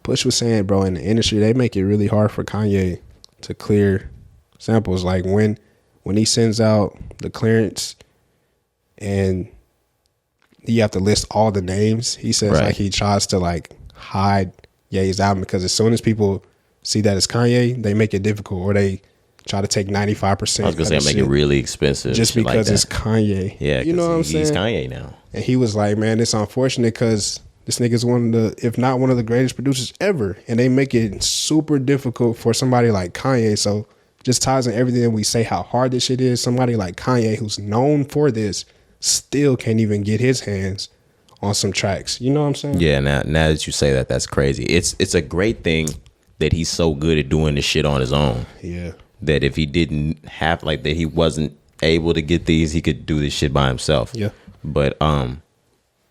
Push was saying, bro, in the industry, they make it really hard for Kanye to clear samples. Like when he sends out the clearance and you have to list all the names, he says like he tries to like hide Ye's album because as soon as people see that it's Kanye, they make it difficult or they try to take 95%. I was gonna say make it really expensive just because it's Kanye. Yeah, you know what I'm saying? He's Kanye now, and he was like, "Man, it's unfortunate because this nigga's one of the, if not one of the greatest producers ever, and they make it super difficult for somebody like Kanye." So just ties in everything that we say how hard this shit is. Somebody like Kanye, who's known for this, still can't even get his hands on some tracks. You know what I'm saying? Yeah. Now that you say that, that's crazy. It's a great thing that he's so good at doing this shit on his own. Yeah. That if he didn't have like that, he wasn't able to get these, he could do this shit by himself. Yeah. But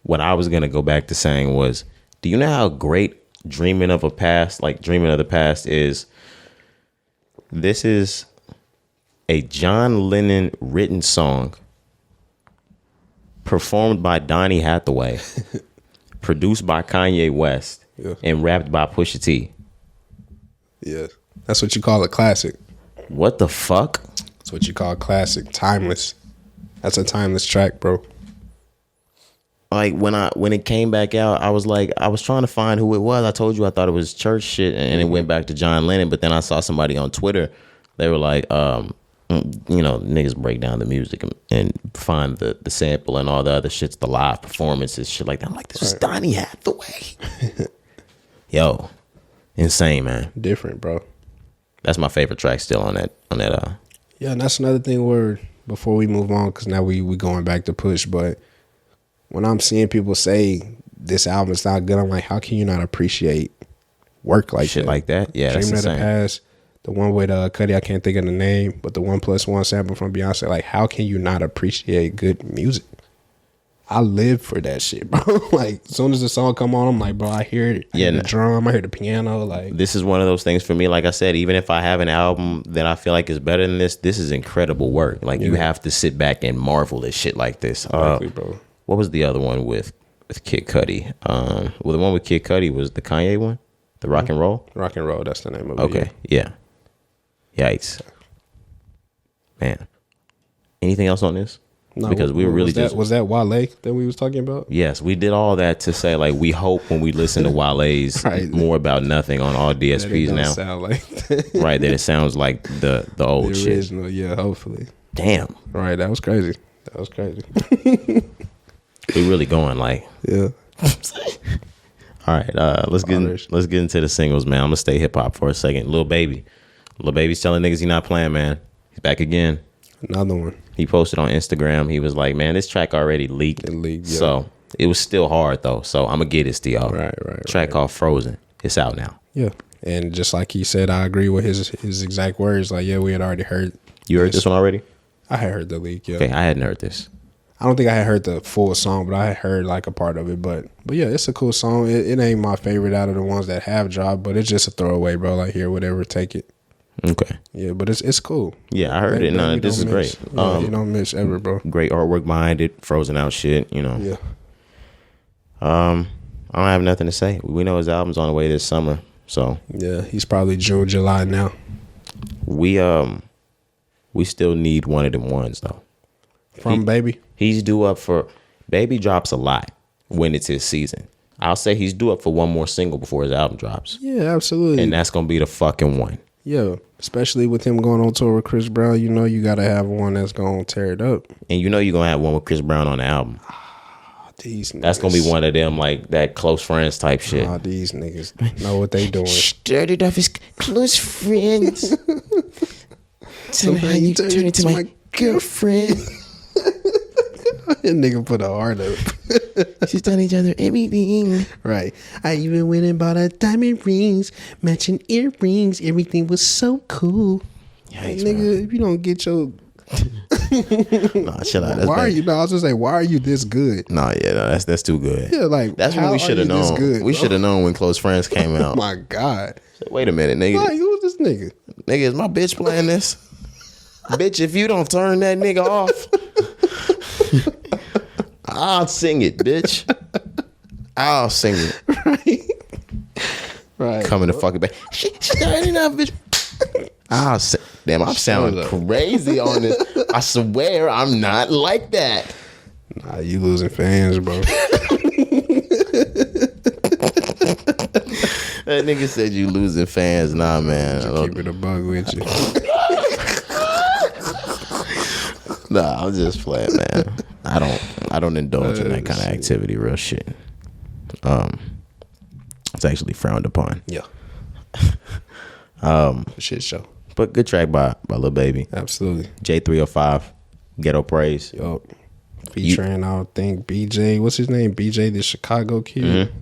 what I was gonna go back to saying was, do you know how great dreaming of the past is? This is a John Lennon written song performed by Donny Hathaway, produced by Kanye West, and rapped by Pusha T. Yeah. That's what you call a classic. What the fuck? That's what you call a classic. Timeless. That's a timeless track, bro. Like when it came back out, I was trying to find who it was. I told you I thought it was church shit, and it went back to John Lennon. But then I saw somebody on Twitter. They were like, niggas break down the music and find the sample and all the other shits, the live performances, shit like that. I'm like, this is Donny Hathaway. Yo, insane, man. Different, bro. That's my favorite track still on that. Yeah, and that's another thing where before we move on, because now we going back to Push, but when I'm seeing people say this album is not good, I'm like, how can you not appreciate work like shit that? Like that? Yeah, Dreaming that's of insane. the Past, the one with Cudi, I can't think of the name, but the 1+1 sample from Beyonce. Like, how can you not appreciate good music? I live for that shit, bro. Like, as soon as the song come on, I'm like, bro, I hear it. I hear the drum, I hear the piano. Like, this is one of those things for me. Like I said, even if I have an album that I feel like is better than this is incredible work. Like, you have to sit back and marvel at shit like this. Exactly, bro. What was the other one with Kid Cudi? Well, the one with Kid Cudi was the Kanye one, the Rock and Roll. Rock and Roll, that's the name of it. Okay, yeah. Yikes, man. Anything else on this? No, because we were really was that Wale that we was talking about? Yes, we did all that to say like we hope when we listen to Wale's More About Nothing on all DSPs now. Sound like right, that it sounds like the old the original, shit. Yeah, hopefully. Damn. Right, that was crazy. We really going like yeah. All right, let's get into the singles, man. I'm gonna stay hip hop for a second. Lil Baby's telling niggas he not playing, man. He's back again. Another one. He posted on Instagram. He was like, man, this track already leaked. It leaked, yeah. So it was still hard though. So I'm gonna get it to y'all. Right. Track called Frozen. It's out now. Yeah. And just like he said, I agree with his exact words. Like, yeah, we had already heard. You heard this one already? I had heard the leak, yeah. Okay, I hadn't heard this. I don't think I had heard the full song, but I had heard like a part of it. But yeah, it's a cool song. It ain't my favorite out of the ones that have dropped, but it's just a throwaway, bro. Like, here, whatever, take it. Okay. Yeah, but it's cool. Yeah, I heard it. No, this is great. Yeah, you don't miss ever, bro. Great artwork behind it. Frozen out shit, you know. Yeah. I don't have nothing to say. We know his album's on the way this summer, so yeah, he's probably June, July now. We still need one of them ones though. From Baby. He's due up for Baby drops a lot when it's his season. I'll say he's due up for one more single before his album drops. Yeah, absolutely. And that's gonna be the fucking one. Yeah, especially with him going on tour with Chris Brown, you know you gotta have one that's gonna tear it up. And you know you're gonna have one with Chris Brown on the album. These niggas. That's gonna be one of them like that close friends type shit. Oh, these niggas know what they doing. Started off as close friends. Somehow you turn into my girlfriend. That nigga put a heart up. She's done each other everything. Right. I even went and bought a diamond rings, matching earrings. Everything was so cool. Yikes, nigga, man. if you don't get your Nah, chill out. That's why are bad. you? No, I was just say, why are you this good? Nah, yeah, no, that's too good. Yeah, like that's what how we should have are you this known. good, We bro? should have known when Close Friends came Oh out. my god! Wait a minute, nigga. Like, who's this nigga? Nigga, is my bitch playing this? Bitch, if you don't turn that nigga off, I'll sing it, bitch. I'll sing it. Right. Coming to fucking back. She started up, bitch. I'll sing. Damn, I'm sounding crazy on this. I swear I'm not like that. Nah, you losing fans, bro. That nigga said you losing fans. Nah, man. Keep it a bug with you. Nah, I'm just playing, man. I don't indulge in that kind of activity. Real shit. It's actually frowned upon. Yeah. Shit show. But good track by Lil Baby. Absolutely. J305, Ghetto Praise. Yo, featuring I think BJ. What's his name? BJ, the Chicago kid. Mm-hmm.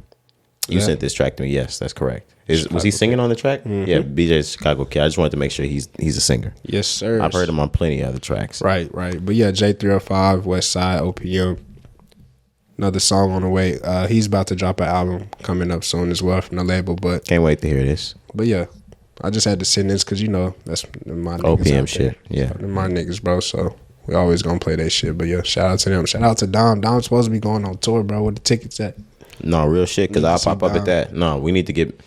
You sent this track to me. Yes, that's correct. Was he singing on the track? Mm-hmm. Yeah, BJ's Chicago kid. I just wanted to make sure he's a singer. Yes, sir. I've heard him on plenty of other tracks. Right. But yeah, J305, West Side, OPM. Another song on the way. He's about to drop an album coming up soon as well from the label. But can't wait to hear this. But yeah, I just had to send this because that's my niggas OPM shit. Yeah, they're my niggas, bro. So we always gonna play that shit. But yeah, shout out to them. Shout out to Dom. Dom's supposed to be going on tour, bro. Where the tickets at? No, real shit. Because I'll pop up at that. No, we need to get.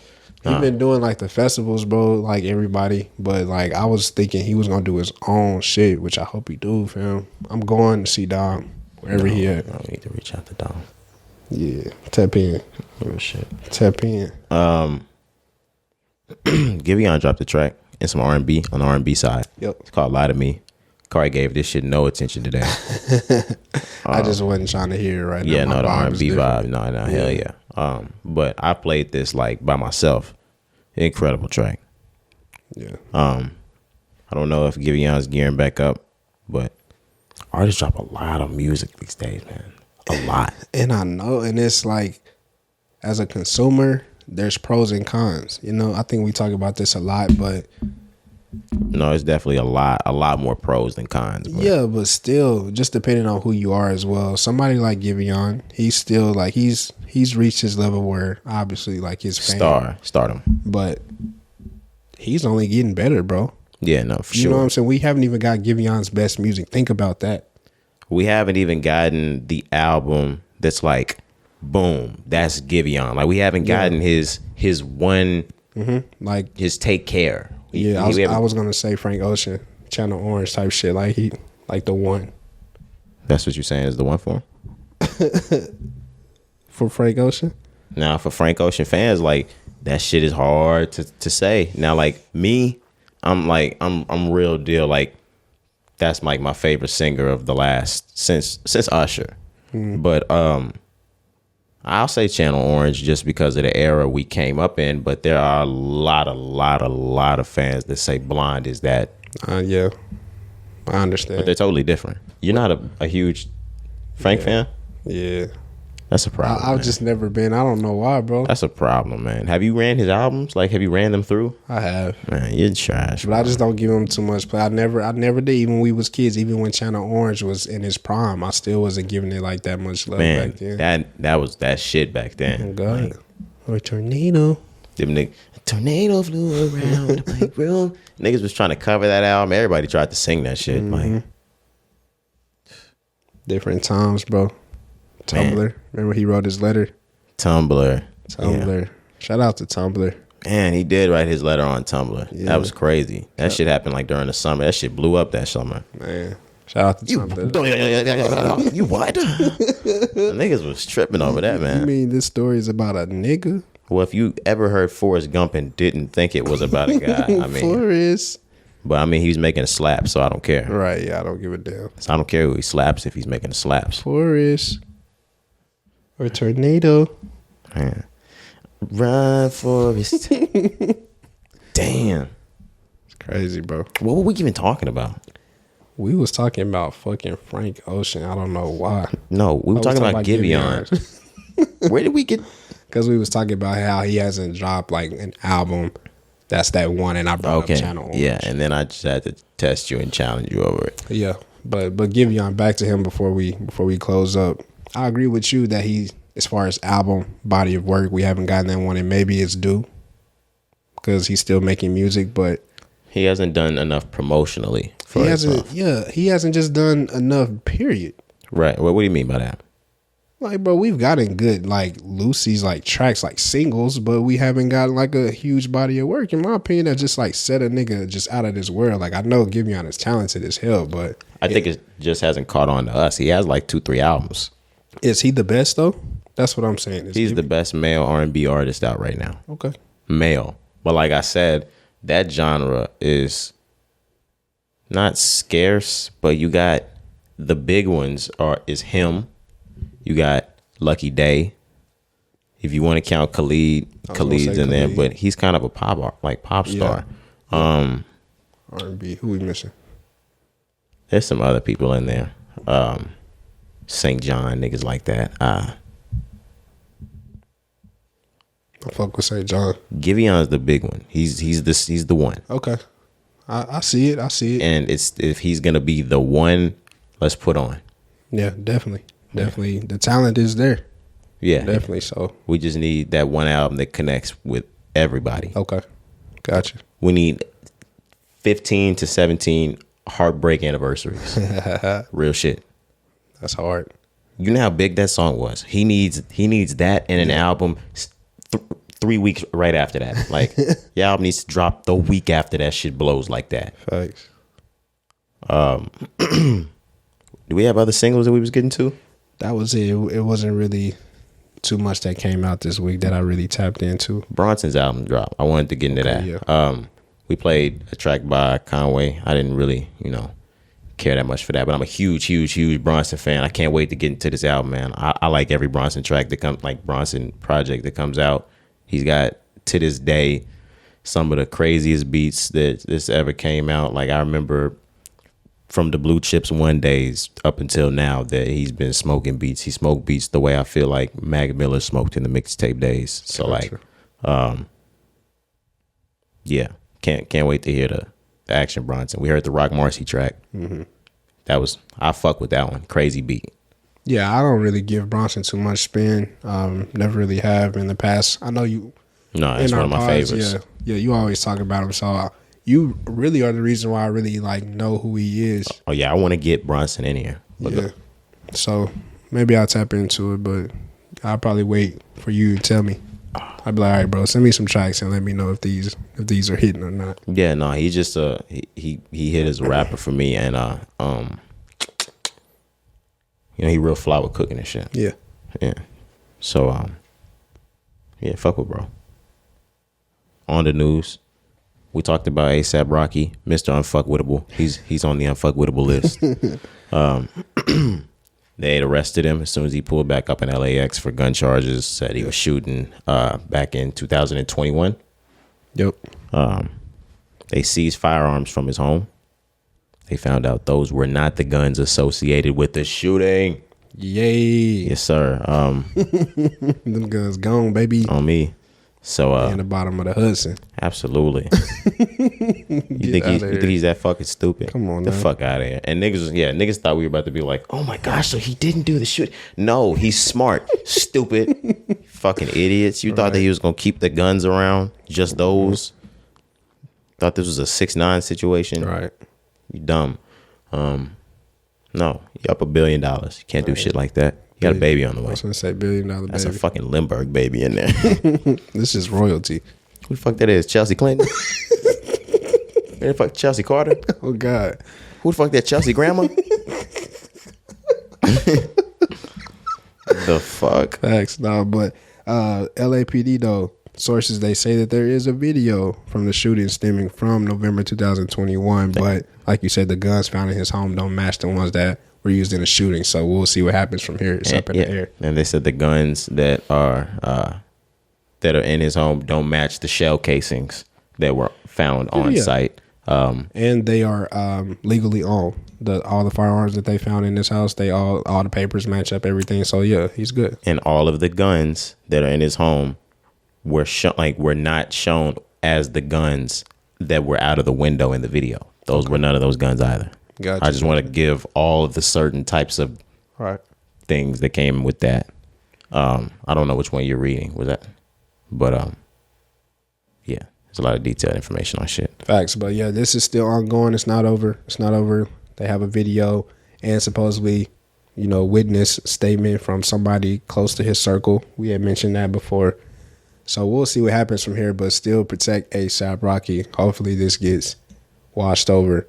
He been doing like the festivals, bro, like everybody. But like I was thinking he was gonna do his own shit, which I hope he do, fam. I'm going to see Dom wherever he at. I need to reach out to Dom. Yeah, tap in. Real shit. Tap in. Giveon dropped a track and some R&B on the R&B side. Yep. It's called Lie to Me. Cari gave this shit no attention today. I just wasn't trying to hear it right now. Yeah, no, the R&B vibe. different. No, hell yeah. But I played this like by myself. Incredible track. Yeah. I don't know if Giveon's gearing back up, but artists drop a lot of music these days, man. A lot. And I know, and it's like, as a consumer, there's pros and cons. You know, I think we talk about this a lot, but no, it's definitely a lot more pros than cons. But yeah, but still, just depending on who you are as well. Somebody like Giveon, he's still like he's reached his level where obviously like his fame, stardom, but he's only getting better, bro. Yeah, no, for sure. You know what I'm saying? We haven't even got Giveon's best music. Think about that. We haven't even gotten the album that's like, boom, that's Giveon. Like we haven't gotten his one, like his Take Care. Yeah, I was gonna say Frank Ocean, Channel Orange type shit. Like he, like the one. That's what you're saying is the one for him? For Frank Ocean? Now, for Frank Ocean fans, like that shit is hard to say. Now, like me, I'm real deal. Like that's like my favorite singer of the last since Usher. But I'll say Channel Orange just because of the era we came up in. But there are a lot of fans that say Blonde is that. Yeah, I understand. But they're totally different. You're not a huge Frank fan? Yeah. That's a problem. I've just never been. I don't know why, bro. That's a problem, man. Have you ran his albums? Like, have you ran them through? I have. Man, you're trash. But I just don't give him too much play. I never did. Even when we was kids, even when Channel Orange was in his prime, I still wasn't giving it like that much love back then. That was that shit back then. Oh God. Like, or tornado. Them niggas, a tornado flew around my room. Niggas was trying to cover that album. Everybody tried to sing that shit. Like, different times, bro. Tumblr. Remember he wrote his letter? Tumblr. Yeah. Shout out to Tumblr. Man, he did write his letter on Tumblr. Yeah. That was crazy. That shit happened like during the summer. That shit blew up that summer. Man. Shout out to Tumblr. You what? The niggas was tripping over that, man. You mean this story is about a nigga? Well, if you ever heard Forrest Gump and didn't think it was about a guy, I mean, Forrest. But I mean, he was making a slap, so I don't care. Right, yeah, I don't give a damn. So I don't care who he slaps if he's making a slaps. Forrest. Or tornado. Man. Run Forrest. Damn. It's crazy, bro. What were we even talking about? We was talking about fucking Frank Ocean. I don't know why. No, we were talking about Giveon. Where did we get? Because we was talking about how he hasn't dropped like an album that's that one, and I brought up Channel Orange. Yeah, and then I just had to test you and challenge you over it. Yeah, but Giveon, back to him before we close up. I agree with you that he, as far as album body of work, we haven't gotten that one, and maybe it's due because he's still making music, but he hasn't done enough promotionally. He hasn't. Yeah, he hasn't just done enough. Period. Right. What do you mean by that? Like, bro, we've gotten good, like, Lucy's, like, tracks, like, singles, but we haven't gotten, like, a huge body of work, in my opinion, that just, like, set a nigga just out of this world. Like, I know Giveon is talented as hell, but I think it just hasn't caught on to us. He has, like, 2-3 albums. Is he the best, though? That's what I'm saying. He's the best male R&B artist out right now. Okay. Male. But like I said, that genre is not scarce, but you got the big ones is him. You got Lucky Day. If you want to count Khalid's in there, but he's kind of a pop star. Yeah. R&B. Who we missing? There's some other people in there. St. John, niggas like that. I fuck with St. John. Giveon's the big one. He's the one. Okay. I see it. And if he's gonna be the one, let's put on. Yeah, definitely. Definitely. The talent is there. Yeah. Definitely so. We just need that one album that connects with everybody. Okay. Gotcha. We need 15 to 17 heartbreak anniversaries. Real shit. That's hard. You know how big that song was? He needs that in an album 3 weeks right after that. Like, your album needs to drop the week after that shit blows like that. Thanks. Do we have other singles that we was getting to? That was it. It wasn't really too much that came out this week that I really tapped into. Bronson's album dropped. I wanted to get into that. Yeah. We played a track by Conway. I didn't really, care that much for that, but I'm a huge Bronson fan. I can't wait to get into this album, man. I like every Bronson track that comes, like Bronson project that comes out. He's got, to this day, some of the craziest beats that this ever came out. Like, I remember from the Blue Chips One days up until now that he's been smoking beats. He smoked beats the way I feel like Mac Miller smoked in the mixtape days. So yeah, can't wait to hear the Action Bronson. We heard the Rock Marcy track. Mm-hmm. I fuck with that one. Crazy beat. Yeah, I don't really give Bronson too much spin. Never really have in the past. I know you. No, it's one of my favorites. Yeah, you always talk about him. So you really are the reason why I really know who he is. Oh yeah, I want to get Bronson in here. Yeah. So maybe I'll tap into it, but I'll probably wait for you to tell me. I'll be like, all right, bro, send me some tracks and let me know if these are hitting or not. Yeah, no, he just he hit as a rapper for me, and he real fly with cooking and shit. Yeah. So yeah, fuck with bro. On the news, we talked about ASAP Rocky, Mr. Unfuckwittable. He's on the unfuckwittable list. They had arrested him as soon as he pulled back up in LAX for gun charges. Said he was shooting back in 2021. Yep. They seized firearms from his home. They found out those were not the guns associated with the shooting. Yay. Yes, sir. Them guns gone, baby. On me. So in the bottom of the Hudson. Absolutely. You think he's that fucking stupid? Come on, the man. fuck out of here. And niggas thought we were about to be like, oh my gosh, so he didn't do the shooting. No, he's smart. Stupid. Fucking idiots. You thought that he was gonna keep the guns around, just those. Thought this was a 6ix9ine situation. Right. You dumb. No, you up $1 billion. You can't do shit like that. You got a baby on the way. I was gonna say $1 billion baby. That's a fucking Lindbergh baby in there. This is royalty. Who the fuck that is? Chelsea Clinton? Who the fuck Chelsea Carter? Oh God. Who the fuck that Chelsea grandma? The fuck? Facts. No, but LAPD though, sources they say that there is a video from the shooting stemming from November 2021, but like you said, the guns found in his home don't match the ones that were used in the shooting. So we'll see what happens from here. It's up in the air. And they said the guns that are in his home don't match the shell casings that were found on site. And they are legally owned. All the firearms that they found in this house, all the papers match up, everything. So yeah, he's good. And all of the guns that are in his home were not shown as the guns that were out of the window in the video. Those were none of those guns either. Gotcha. I just want to give all of the certain types of things that came with that. I don't know which one you're reading. Was that? But yeah, there's a lot of detailed information on shit. Facts, but yeah, this is still ongoing. It's not over. They have a video and supposedly, witness statement from somebody close to his circle. We had mentioned that before. So we'll see what happens from here, but still protect A$AP Rocky. Hopefully this gets washed over.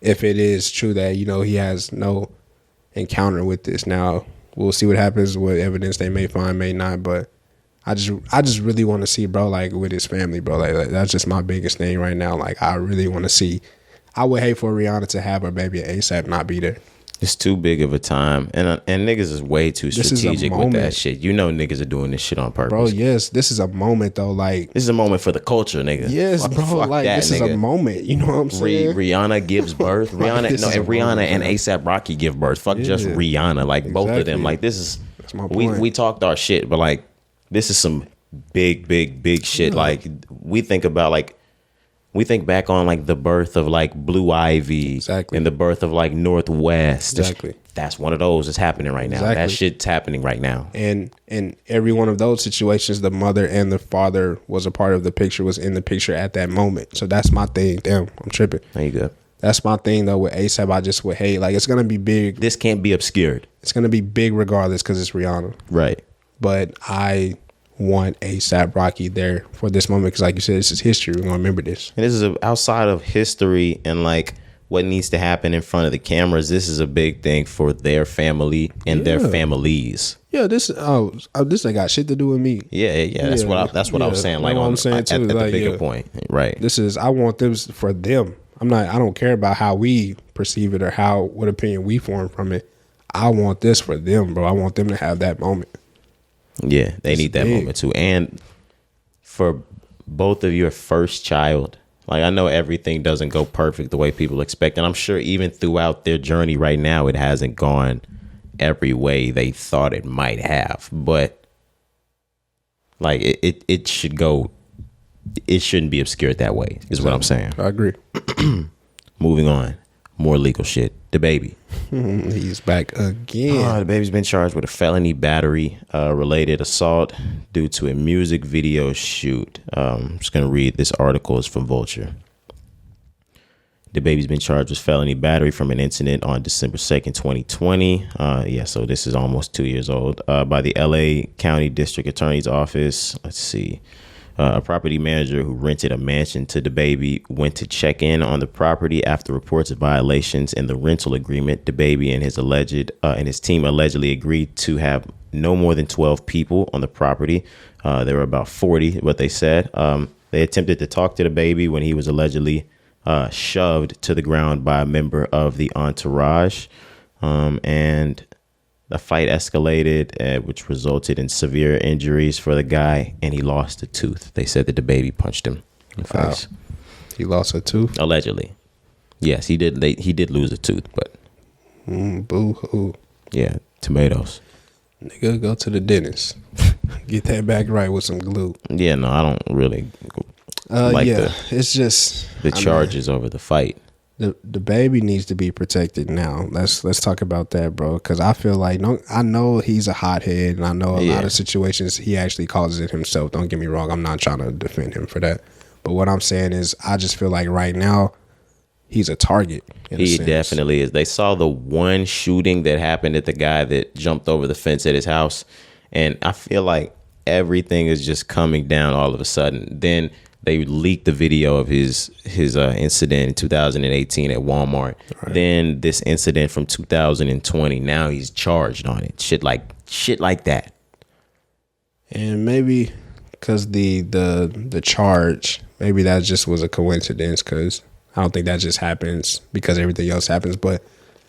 If it is true that, he has no encounter with this. Now, we'll see what happens, what evidence they may find, may not, but I just really want to see, bro, like with his family, bro. Like that's just my biggest thing right now. Like I really want to see. I would hate for Rihanna to have her baby A$AP not be there. It's too big of a time, and niggas is way too strategic with that shit. Niggas are doing this shit on purpose, bro. Yes, this is a moment though. Like this is a moment for the culture, nigga. Yes, bro. Like this is a moment. You know what I'm saying? Rihanna gives birth. Rihanna and A$AP Rocky give birth. Fuck just Rihanna. Like both of them. Like this is. That's my point. We talked our shit, but like this is some big shit. Yeah. Like we think back on like the birth of like Blue Ivy, exactly, and the birth of like Northwest. Exactly. That's one of those that's happening right now. Exactly. That shit's happening right now. And every one of those situations, the mother and the father was a part of the picture, was in the picture at that moment. So that's my thing. Damn, I'm tripping. There you go. That's my thing though with A$AP. I just would hate, like, it's gonna be big. This can't be obscured. It's gonna be big regardless because it's Rihanna. Right. But I want A$AP Rocky there for this moment because, like you said, this is history. We're gonna remember this. And this is outside of history and like what needs to happen in front of the cameras. This is a big thing for their family and their families. Yeah, this ain't got shit to do with me. Yeah. That's what I was saying. Like I'm saying too, at the bigger point, right? I want this for them. I don't care about how we perceive it or what opinion we form from it. I want this for them, bro. I want them to have that moment. Yeah, they need that moment too. And for both of your first child, like I know everything doesn't go perfect the way people expect. And I'm sure even throughout their journey right now, it hasn't gone every way they thought it might have. But like it should go, it shouldn't be obscured that way, is what I'm saying. I agree. Moving on. More legal shit. DaBaby. He's back again. DaBaby's been charged with a felony battery related assault due to a music video shoot. I'm just going to read this article. It's from Vulture. DaBaby's been charged with felony battery from an incident on December 2nd, 2020. So this is almost 2 years old. By the LA County District Attorney's Office. Let's see. A property manager who rented a mansion to DaBaby went to check in on the property after reports of violations in the rental agreement. DaBaby and his team allegedly agreed to have no more than 12 people on the property. There were about 40, what they said. They attempted to talk to DaBaby when he was allegedly shoved to the ground by a member of the entourage. And the fight escalated, which resulted in severe injuries for the guy, and he lost a tooth. They said that DaBaby punched him in the face. He lost a tooth? Allegedly. Yes, he did. He did lose a tooth, but boo-hoo. Yeah, tomatoes. Nigga, go to the dentist. Get that back right with some glue. Yeah, no, I don't really it's just the charges over the fight. The baby needs to be protected now. Let's talk about that, bro. Because I feel like I know he's a hothead, and I know a lot of situations he actually causes it himself. Don't get me wrong. I'm not trying to defend him for that. But what I'm saying is, I just feel like right now he's a target. He definitely is. They saw the one shooting that happened at the guy that jumped over the fence at his house, and I feel like everything is just coming down all of a sudden. Then they leaked the video of his incident in 2018 at Walmart. Right. Then this incident from 2020. Now he's charged on it. Shit like that. And maybe because the charge, maybe that just was a coincidence. Because I don't think that just happens because everything else happens. But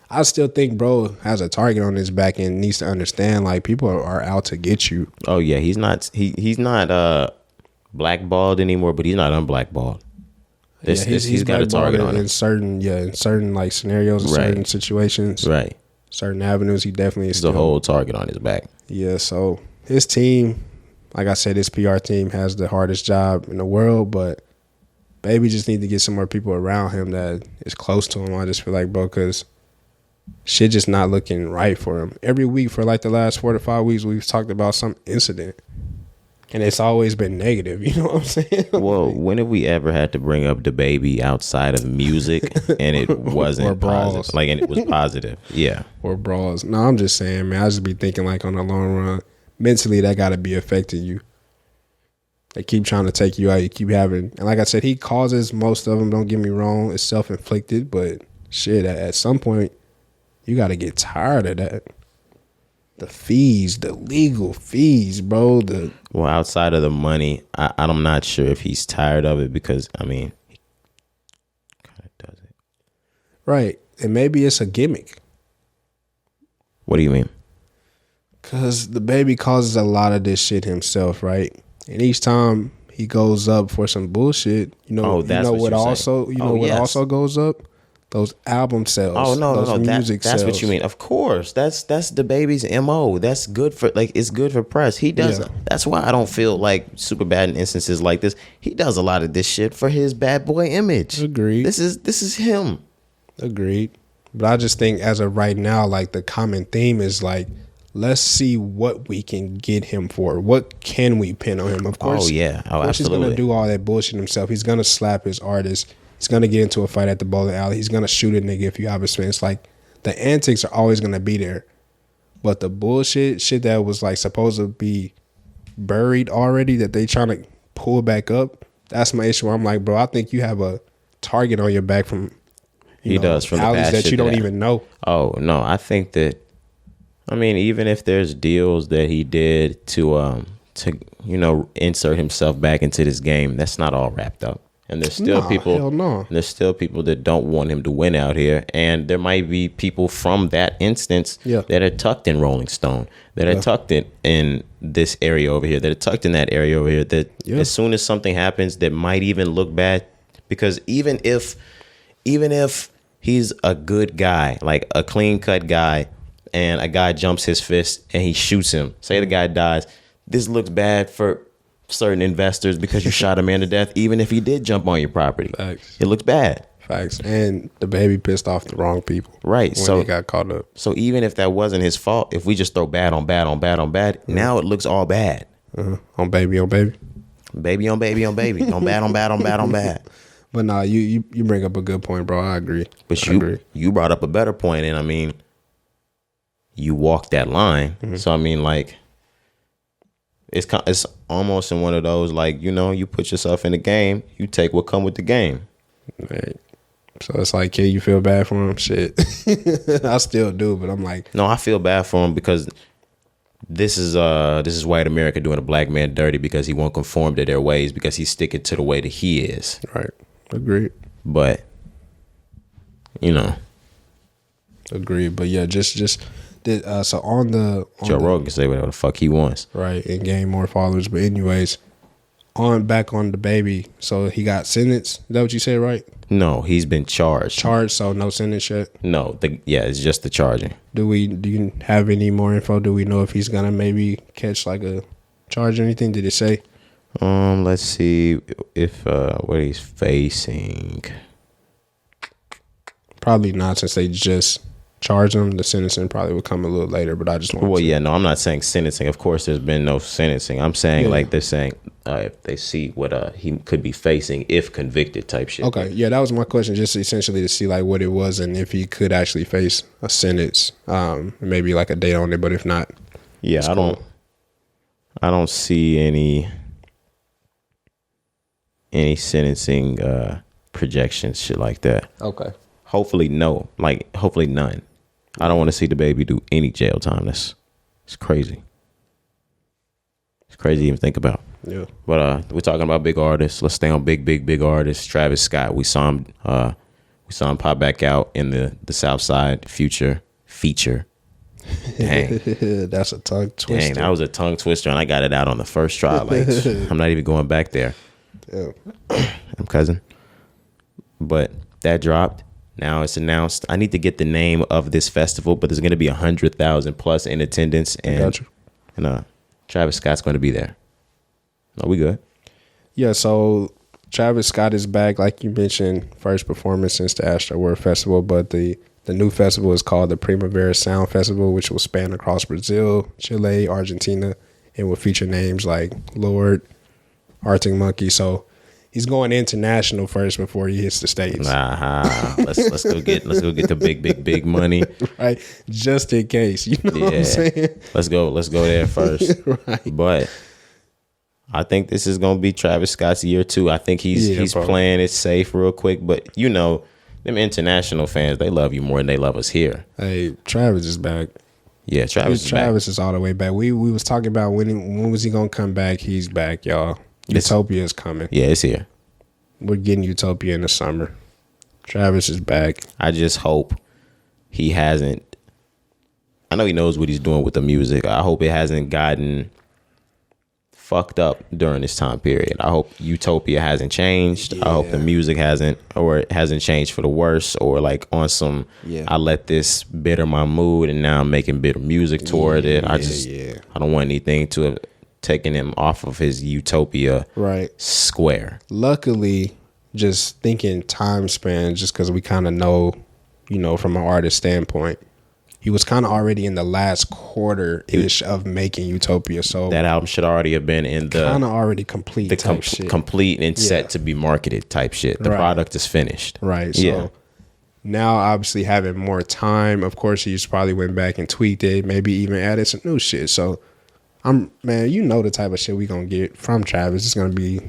I still think bro has a target on his back and needs to understand like people are out to get you. Oh yeah, he's not blackballed anymore, but he's not unblackballed. He's got a target on him. In certain like scenarios, in certain situations, right, certain avenues. He definitely is the whole target on his back. Yeah, so his team, like I said, his PR team has the hardest job in the world, but Baby just need to get some more people around him that is close to him. I just feel like, bro, because shit just not looking right for him. Every week for like the last 4 to 5 weeks, we've talked about some incident. And it's always been negative, you know what I'm saying? Well, when have we ever had to bring up DaBaby outside of music and it wasn't or brawls. positive? Like, and it was positive. Yeah. Or brawls. No, I'm just saying, man, I just be thinking like on the long run, mentally that got to be affecting you. They keep trying to take you out. You keep having, and like I said, he causes most of them, don't get me wrong, it's self-inflicted, but shit, at some point, you got to get tired of that. The fees, the legal fees, bro. Well, outside of the money, I'm not sure if he's tired of it because, I mean, he kind of does it. Right. And maybe it's a gimmick. What do you mean? Because DaBaby causes a lot of this shit himself, right? And each time he goes up for some bullshit, what also goes up? Those album sales. Oh no, music that's sales. what you mean. Of course, that's DaBaby's MO. That's good for it's good for press. He does. Yeah. That's why I don't feel like super bad in instances like this. He does a lot of this shit for his bad boy image. Agreed. This is him. Agreed. But I just think as of right now, like the common theme is like, let's see what we can get him for. What can we pin on him? Of course. Oh yeah. Oh, of course absolutely. He's gonna do all that bullshit himself. He's gonna slap his artist. He's going to get into a fight at the bowling alley. He's going to shoot a nigga if you have a spin. It's like the antics are always going to be there. But the bullshit, shit that was like supposed to be buried already that they trying to pull back up, that's my issue. I'm like, bro, I think you have a target on your back from from the past that you don't even know. Oh, no. I think that, I mean, even if there's deals that he did to insert himself back into this game, that's not all wrapped up. And there's still there's still people that don't want him to win out here. And there might be people from that instance that are tucked in Rolling Stone, that are tucked in this area over here, that are tucked in that area over here, that as soon as something happens that might even look bad, because even if he's a good guy, like a clean cut guy, and a guy jumps his fist and he shoots him, say the guy dies, this looks bad for certain investors because you shot a man to death, even if he did jump on your property. Facts. It looks bad. Facts. And DaBaby pissed off the wrong people. Right. When he got caught up. So even if that wasn't his fault, if we just throw bad on bad on bad on bad, now it looks all bad. On baby on baby. Baby on baby on baby. On bad on bad on bad on bad. But nah, you bring up a good point, bro. I agree. But you brought up a better point, and I mean, you walked that line. So I mean, like, it's almost in one of those, like, you put yourself in the game, you take what come with the game. Right. So it's like, can you feel bad for him? Shit. I still do, but I'm like, no, I feel bad for him because this is white America doing a black man dirty because he won't conform to their ways, because he's sticking to the way that he is. Right. Agreed. But agreed. But yeah, so on Joe Rogan can say whatever the fuck he wants, right, and gain more followers. But anyways, back on DaBaby. So he got sentenced. Is that what you said, right? No, he's been charged. So no sentence yet. No, it's just the charging. Do you have any more info? Do we know if he's gonna maybe catch like a charge or anything? Did it say? Let's see if what he's facing. Probably not, since they just charge him. The sentencing probably will come a little later, but I just want I'm not saying sentencing. Of course, there's been no sentencing. I'm saying like they're saying if they see what he could be facing if convicted type shit. Okay, yeah, that was my question, just essentially to see like what it was and if he could actually face a sentence, maybe like a date on it. But if not, I don't see any sentencing projections, shit like that. Okay. Hopefully none. I don't want to see DaBaby do any jail time. It's crazy. It's crazy to even think about. Yeah. But we're talking about big artists. Let's stay on big artists. Travis Scott. We saw him We saw him pop back out in the South Side Future feature. Dang. That's a tongue twister. Dang, that was a tongue twister, and I got it out on the first try. Like, I'm not even going back there. Yeah. I'm cousin. But that dropped. Now it's announced. I need to get the name of this festival, but there's going to be 100,000 plus in attendance, and Travis Scott's going to be there. No, we good. Yeah, so Travis Scott is back, like you mentioned, first performance since the Astro World Festival, but the new festival is called the Primavera Sound Festival, which will span across Brazil, Chile, Argentina, and will feature names like Lord, Arctic Monkey. So he's going international first before he hits the States. Let's go get the big money. Right. Just in case. You know what I'm saying? Let's go there first. Right. But I think this is gonna be Travis Scott's year too. I think he's playing it safe real quick. But you know, them international fans, they love you more than they love us here. Hey, Travis is back. Yeah, Travis is all the way back. We was talking about when was he gonna come back? He's back, y'all. Utopia is coming. Yeah, it's here. We're getting Utopia in the summer. Travis is back. I just hope he hasn't. I know he knows what he's doing with the music. I hope it hasn't gotten fucked up during this time period. I hope Utopia hasn't changed. Yeah. I hope the music hasn't changed for the worse, or like on some I let this bitter my mood and now I'm making bitter music toward it. I don't want anything to have taken him off of his Utopia square. Luckily, just thinking time span, just because we kind of know, you know, from an artist standpoint, he was kind of already in the last quarter-ish of making Utopia. So that album should already have been in the kind of already complete type shit. Complete and set to be marketed type shit. The product is finished. Right. So now obviously having more time, of course, he just probably went back and tweaked it, maybe even added some new shit. So man, you know the type of shit we gonna get from Travis. It's gonna be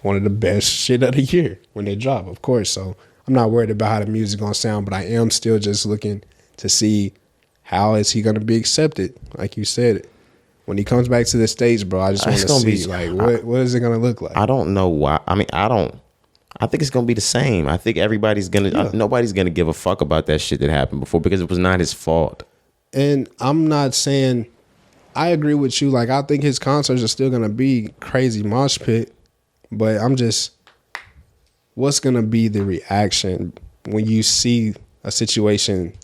one of the best shit of the year when they drop, of course. So I'm not worried about how the music gonna sound, but I am still just looking to see how is he gonna be accepted. Like you said, when he comes back to the States, bro, I just want to see what is it gonna look like. I don't know why. I mean, I think it's gonna be the same. I think everybody's gonna nobody's gonna give a fuck about that shit that happened before because it was not his fault. And I'm not saying. I agree with you. Like, I think his concerts are still going to be crazy mosh pit, but I'm just, what's going to be the reaction when you see a situation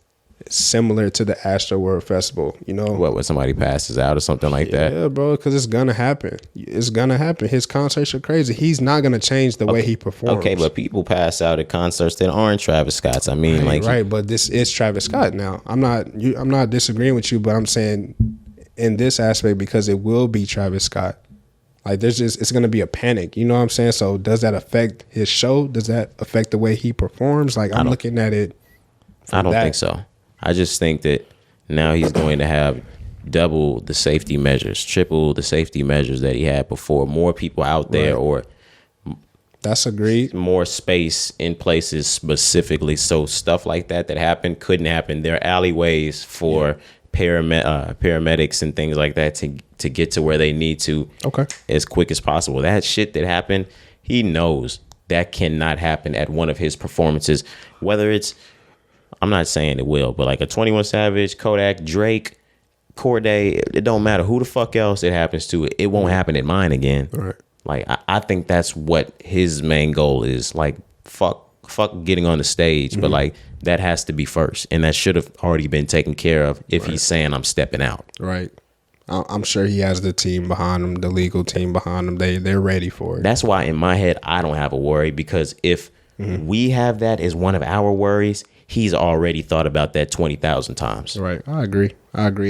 similar to the Astro World Festival, you know? What, when somebody passes out or something like that? Yeah, bro, because it's going to happen. It's going to happen. His concerts are crazy. He's not going to change the way he performs. Okay, but people pass out at concerts that aren't Travis Scott's. I mean, but this is Travis Scott now. I'm not disagreeing with you, but I'm saying in this aspect, because it will be Travis Scott, like it's going to be a panic. You know what I'm saying? So does that affect his show? Does that affect the way he performs? Like, I'm looking at it. I don't think so. I just think that now he's going to have double the safety measures, triple the safety measures that he had before. More people out there, or that's agreed. More space in places specifically. So stuff like that happened couldn't happen. There are alleyways for paramedics and things like that to get to where they need to as quick as possible. That shit that happened, he knows that cannot happen at one of his performances. Whether it's, I'm not saying it will, but like a 21 Savage, Kodak, Drake, Corday, it don't matter who the fuck else it happens to, it won't happen at mine again. Right. Like, I think that's what his main goal is. Like, fuck getting on the stage, but like that has to be first, and that should have already been taken care of if he's saying I'm stepping out. Right. I'm sure he has the team behind him, the legal team behind him. They're ready for it. That's why in my head I don't have a worry, because if we have that as one of our worries, he's already thought about that 20,000 times. Right. I agree,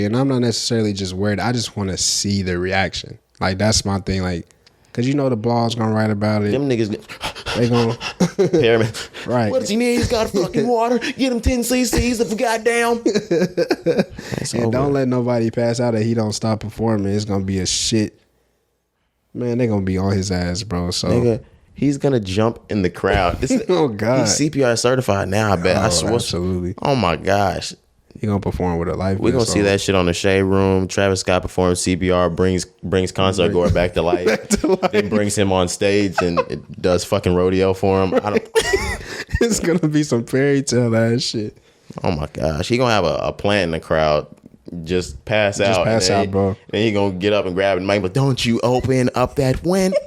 and I'm not necessarily just worried. I just want to see the reaction. Like, that's my thing. Like, because you know the blog's gonna write about it. Them niggas, they gonna right. What does he need? He's got fucking water. Get him 10 cc's if goddamn. And don't let nobody pass out that he don't stop performing. It's gonna be a shit. Man, they gonna be on his ass, bro. So nigga, he's gonna jump in the crowd. Oh God, he's CPR certified now. I bet. I swear. Absolutely. Oh my gosh. He gonna perform with a life. We're gonna see that shit on the Shade Room. Travis Scott performs CPR, brings concert goer back to life, then brings him on stage and it does fucking rodeo for him. It's gonna be some fairy tale ass shit. Oh my gosh, he gonna have a plant in the crowd. Just pass out. Just pass out, bro. Then he gonna get up and grab it. And but don't you open up that window.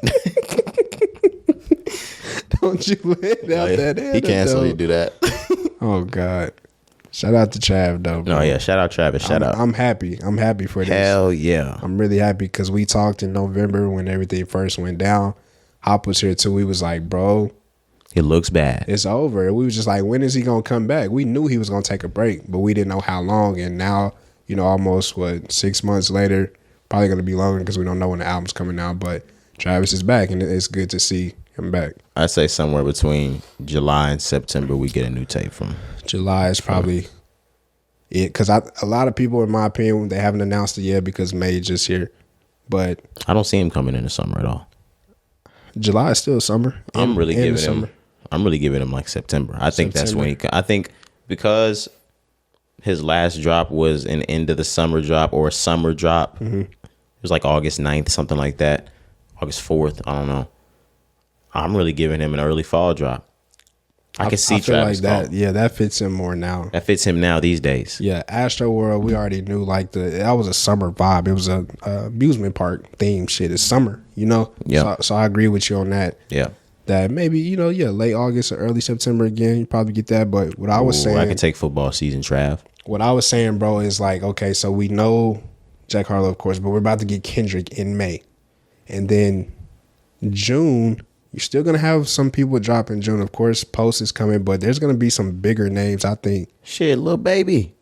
Don't you let out that He cancel. He do that. Oh God. Shout out to Trav though. Bro. No, yeah. Shout out Travis. Shout out. I'm happy. I'm happy for this. Hell yeah. I'm really happy because we talked in November when everything first went down. Hop was here too. We was like, bro, it looks bad. It's over. We was just like, when is he gonna come back? We knew he was gonna take a break, but we didn't know how long. And now, almost 6 months later, probably gonna be longer because we don't know when the album's coming out. But Travis is back, and it's good to see him back. I'd say somewhere between July and September we get a new tape from. July is probably it, because a lot of people, in my opinion, they haven't announced it yet because May just here. But I don't see him coming in the summer at all. July is still summer. I'm really giving him like September. I think that's when I think because his last drop was an end of the summer drop or a summer drop. Mm-hmm. It was like August 9th, something like that. August 4th. I don't know. I'm really giving him an early fall drop. I can see Travis like that. Yeah, that fits him more now. That fits him now these days. Yeah, Astro World, we already knew that was a summer vibe. It was a amusement park theme shit. It's summer, Yeah. So I agree with you on that. Yeah. That maybe, late August or early September again, you probably get that. But what I was saying, I can take football season, Trav. What I was saying, bro, is like, okay, so we know Jack Harlow, of course, but we're about to get Kendrick in May. And then June, you're still going to have some people drop in June. Of course, Post is coming, but there's going to be some bigger names, I think. Shit, Lil Baby.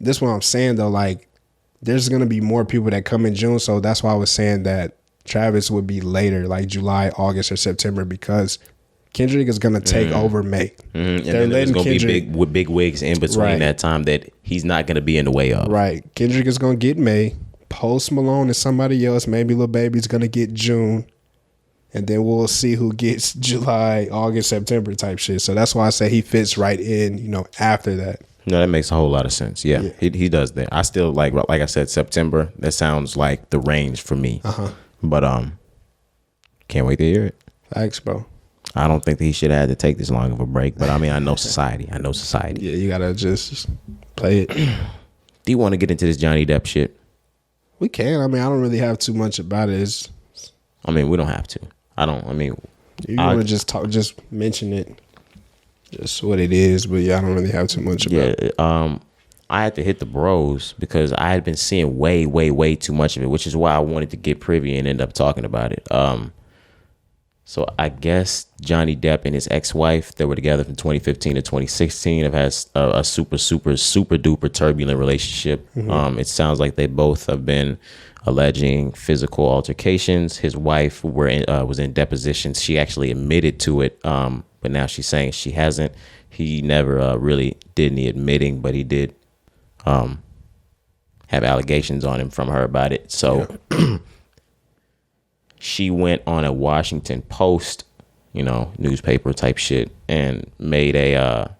This is what I'm saying, though. Like, there's going to be more people that come in June. So that's why I was saying that Travis would be later, like July, August, or September, because Kendrick is going to take over May. Mm-hmm. And then there's going to be big wigs in between that time that he's not going to be in the way of. Right. Kendrick is going to get May. Post Malone is somebody else. Maybe Lil Baby's going to get June. And then we'll see who gets July, August, September type shit. So that's why I say he fits right in, after that. No, that makes a whole lot of sense. Yeah. He does that. I still like I said, September. That sounds like the range for me. Uh-huh. But can't wait to hear it. Thanks, bro. I don't think that he should have had to take this long of a break. But I mean, I know society. Yeah, you gotta just play it. Do you want to get into this Johnny Depp shit? We can. I mean, I don't really have too much about it. We don't have to. You want to just mention it, just what it is. But yeah, I don't really have too much about it. I had to hit the bros because I had been seeing way, way, way too much of it, which is why I wanted to get privy and end up talking about it. So I guess Johnny Depp and his ex-wife, they were together from 2015 to 2016, have had a super, super, super duper turbulent relationship. Mm-hmm. It sounds like they both have been alleging physical altercations. His wife was in depositions. She actually admitted to it, but now she's saying she hasn't. He never really did any admitting, but he did have allegations on him from her about it. So she went on a Washington Post, newspaper type shit, and made a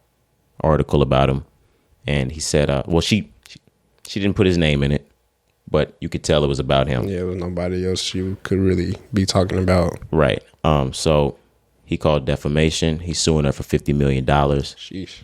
article about him. And he said, she didn't put his name in it, but you could tell it was about him. Yeah, it was nobody else she could really be talking about. Right. So he called defamation. He's suing her for $50 million. Sheesh.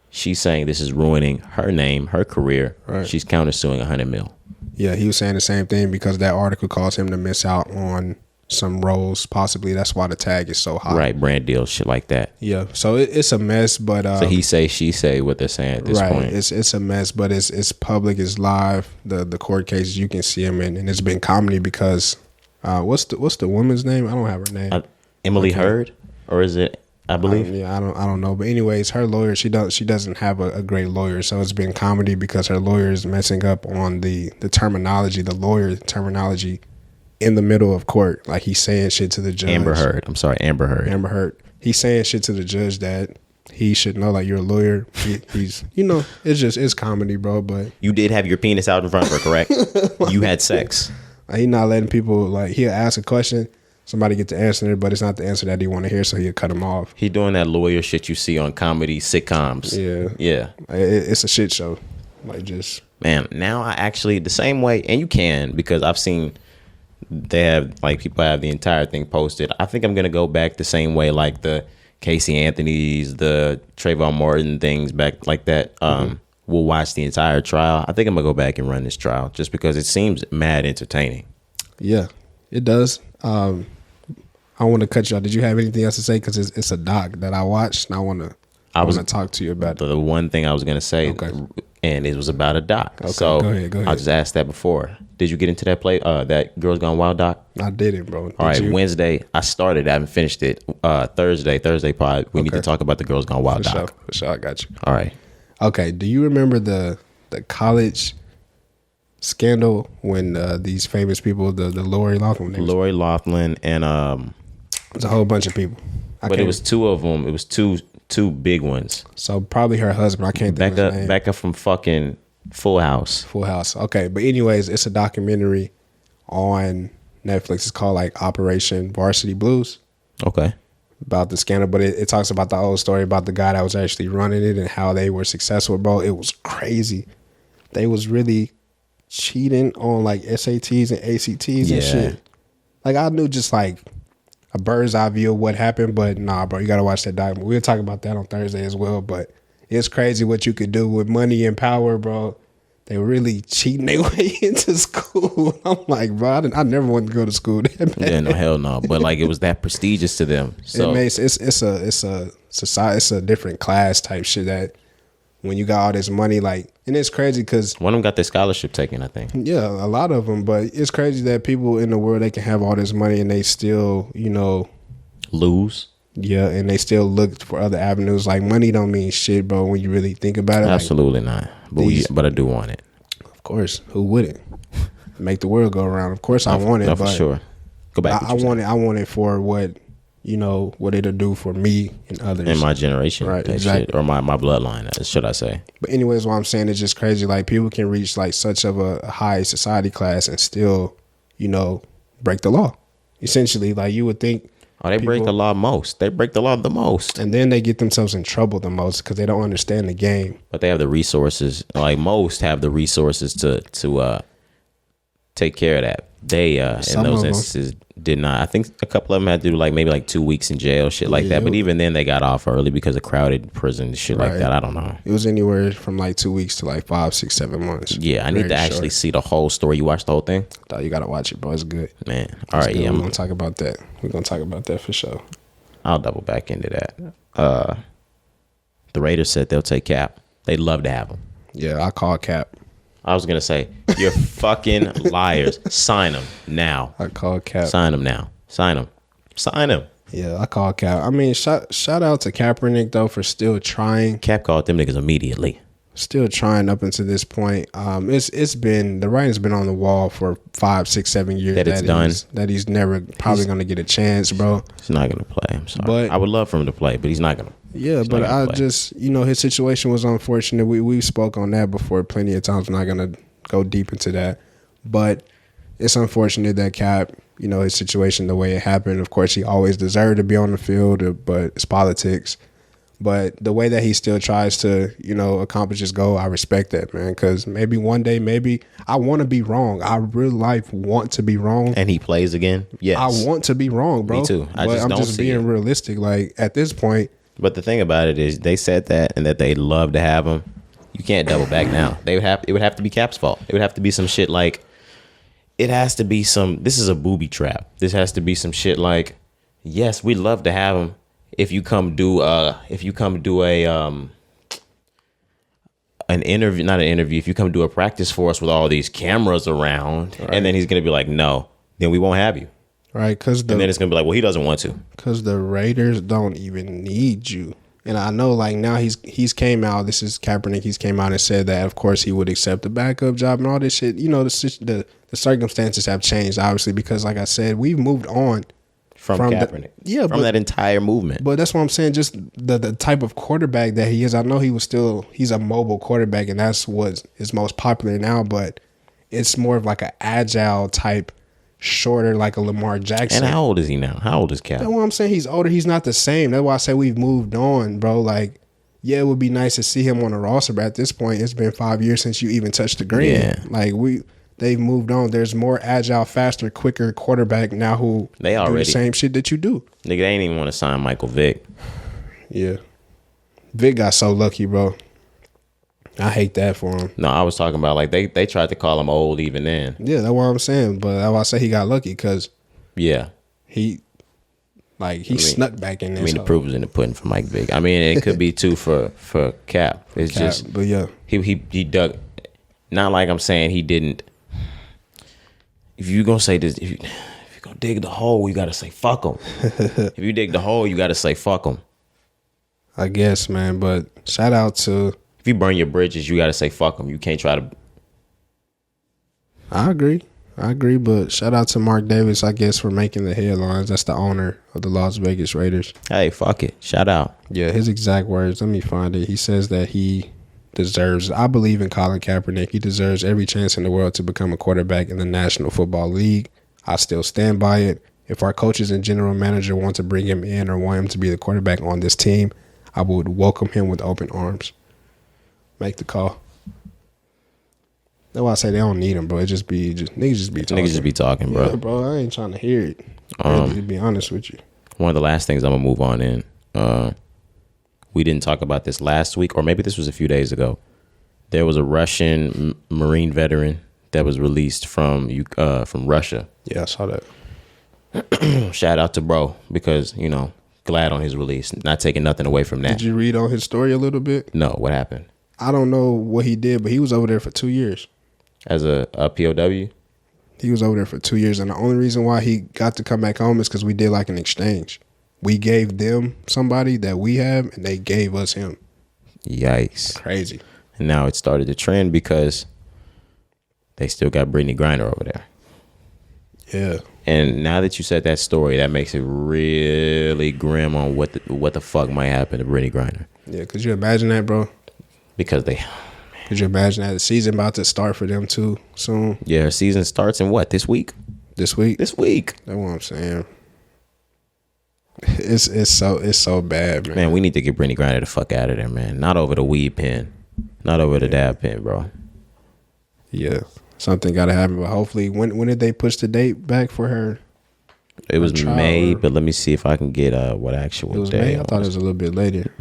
She's saying this is ruining her name, her career. Right. She's countersuing $100 million. Yeah, he was saying the same thing because that article caused him to miss out on some roles. Possibly that's why the tag is so high. Right, brand deals, shit like that. Yeah, so it's a mess, but so he say, she say, what they're saying at this point. It's a mess, but it's public, it's live. The court cases you can see him in, and it's been comedy because what's the woman's name? I don't have her name. Emily Heard, or is it? I believe. I don't know. But anyways, her lawyer, she doesn't have a great lawyer, so it's been comedy because her lawyer is messing up on the terminology, the lawyer terminology in the middle of court. Like he's saying shit to the judge. Amber Heard. Amber Heard. He's saying shit to the judge that he should know, like, you're a lawyer. He's it's comedy, bro. But you did have your penis out in front of her, correct? You had sex. Like, he not letting people, like, he'll ask a question, somebody get to answer it, but it's not the answer that he want to hear, so he'll cut him off. He doing that lawyer shit you see on comedy sitcoms. Yeah. It's a shit show. Like, just... Man, now I actually, the same way, and you can, because I've seen they have, like, people have the entire thing posted. I think I'm going to go back the same way, like, Casey Anthony's, the Trayvon Martin things back like that. We'll watch the entire trial. I think I'm gonna go back and run this trial just because it seems mad entertaining. Yeah, it does. I want to cut you off. Did you have anything else to say? Because it's a doc that I watched, and I want to talk to you about the one thing I was gonna say. Okay. And it was about a doc. Okay, so go ahead. I just asked that before. Did you get into that that Girls Gone Wild doc? I didn't, bro. All right, Wednesday I started. I haven't finished it. Thursday pod. We need to talk about the Girls Gone Wild doc. For sure, I got you. All right. Okay. Do you remember the college scandal when these famous people, the Lori Loughlin, and it was a whole bunch of people. But it was two of them. It was two big ones. So probably her husband. I can't think of his name. Back up from fucking Full House. Okay, but anyways, it's a documentary on Netflix. It's called like Operation Varsity Blues. Okay. About the scandal, but it talks about the whole story about the guy that was actually running it and how they were successful, bro. It was crazy. They was really cheating on like SATs and ACTs and shit. Like I knew just like a bird's eye view of what happened, but nah, bro, you gotta watch that documentary. We'll talk about that on Thursday as well, but it's crazy what you could do with money and power, bro. They were really cheating their way into school. I'm like, bro, I never wanted to go to school. Yeah, no, hell no. But like, it was that prestigious to them. So it's a different class type shit that when you got all this money, like, and it's crazy because one of them got their scholarship taken, I think. Yeah, a lot of them. But it's crazy that people in the world, they can have all this money and they still, lose. Yeah, and they still look for other avenues. Like money don't mean shit, bro. When you really think about it, absolutely not. But I do want it. Of course, who wouldn't? Make the world go around. Of course, I want it. No, for sure. Go back. I want it. I want it for what it'll do for me and others in my generation, right? Exactly. Shit, or my bloodline, should I say? But anyways, what I'm saying is just crazy. Like people can reach like such of a high society class and still, break the law. Essentially, like you would think. Oh, they break the law most. They break the law the most. And then they get themselves in trouble the most because they don't understand the game. But they have the resources. Like most have the resources to take care of that. They, in those instances, did not. I think a couple of them had to do maybe 2 weeks in jail, shit like that. But even then, they got off early because of crowded prison, shit like that. I don't know. It was anywhere from 2 weeks to 5, 6, 7 months. Yeah, I need to actually see the whole story. You watched the whole thing? Oh, you got to watch it, bro. It's good. Man. All right, yeah. We're going to talk about that. We're going to talk about that for sure. I'll double back into that. The Raiders said they'll take Cap. They'd love to have him. Yeah, I call Cap. I was going to say, you're fucking liars. Sign him now. I call Cap. Sign him now. Sign him. Sign him. Yeah, I call Cap. I mean, shout out to Kaepernick, though, for still trying. Cap called them niggas immediately. Still trying up until this point. It's been, the writing's been on the wall for 5, 6, 7 years. That it's done. That he's never probably going to get a chance, bro. He's not going to play. I'm sorry. But I would love for him to play, but he's not going to. Yeah, but I just, his situation was unfortunate. We spoke on that before plenty of times. I'm not going to go deep into that. But it's unfortunate that Cap, his situation, the way it happened. Of course, he always deserved to be on the field, but it's politics. But the way that he still tries to, accomplish his goal, I respect that, man. Because maybe one day, I want to be wrong. I real life want to be wrong. And he plays again? Yes. I want to be wrong, bro. Me too. I'm just being realistic. Like, at this point. But the thing about it is they said that and that they love to have him. You can't double back now. It would have to be Cap's fault. It would have to be some shit like, it has to be this is a booby trap. This has to be some shit like, yes, we'd love to have him if you come do an interview, not an interview, if you come do a practice for us with all these cameras around, right. And then he's going to be like, no, then we won't have you. Right, and then it's going to be like, well, he doesn't want to. Because the Raiders don't even need you. And I know, now he's came out. This is Kaepernick. He's came out and said that, of course, he would accept the backup job and all this shit. The circumstances have changed, obviously, because, like I said, we've moved on from Kaepernick. From that entire movement. But that's what I'm saying. Just the type of quarterback that he is. I know he's a mobile quarterback, and that's what is most popular now. But it's more of like an agile type. Shorter, like a Lamar Jackson. And how old is he now? How old is Cap? That's what I'm saying. He's older. He's not the same. That's why I say we've moved on, bro. Like, yeah, it would be nice to see him on the roster, but at this point, it's been 5 years since you even touched the green. Yeah. Like, they've moved on. There's more agile, faster, quicker quarterback now who do the same shit that you do. Nigga, they ain't even want to sign Michael Vick. Yeah. Vic got so lucky, bro. I hate that for him. No, I was talking about like they tried to call him old even then. Yeah, that's what I'm saying. But that's why I say he got lucky because he snuck back in there. I mean, the proof is in the pudding for Mike Vick. I mean, it could be too for Cap. It's Cap, just, but yeah, he dug. Not like I'm saying he didn't. If you gonna say this, if you gonna dig the hole, you gotta say fuck him. If you dig the hole, you gotta say fuck him. I guess, man. But shout out to. If you burn your bridges, you gotta say fuck them. You can't try to. I agree, but shout out to Mark Davis, I guess, for making the headlines. That's the owner of the Las Vegas Raiders. Hey, fuck it. Shout out. Yeah, his exact words. Let me find it. He says that he deserves, I believe in Colin Kaepernick. He deserves every chance in the world to become a quarterback in the National Football League. I still stand by it. If our coaches and general manager want to bring him in or want him to be the quarterback on this team, I would welcome him with open arms. Make the call. That's why I say they don't need him, bro. Niggas just be talking. Niggas just be talking, bro. Yeah, bro, I ain't trying to hear it. To be honest with you. One of the last things I'm gonna move on in. We didn't talk about this last week, or maybe this was a few days ago. There was a Russian Marine veteran that was released from Russia. Yeah, I saw that. Shout out to bro, because glad on his release. Not taking nothing away from that. Did you read on his story a little bit? No, what happened? I don't know what he did, but he was over there for 2 years. As a POW? He was over there for 2 years, and the only reason why he got to come back home is because we did like an exchange. We gave them somebody that we have, and they gave us him. Yikes. Crazy. And now it started to trend because they still got Brittney Griner over there. Yeah. And now that you said that story, that makes it really grim on what the fuck might happen to Brittney Griner. Yeah, could you imagine that, bro? Because could you imagine that the season about to start for them too soon? Yeah, her season starts in what, this week? This week? This week. That's what I'm saying. It's so bad, man. Man, we need to get Brittney Griner the fuck out of there, man. Not over the weed pen. Not over the dab pen, bro. Yeah. Something gotta happen, but hopefully when did they push the date back for her? It was May, but let me see if I can get what actual day. It was May? I thought it was a little bit later.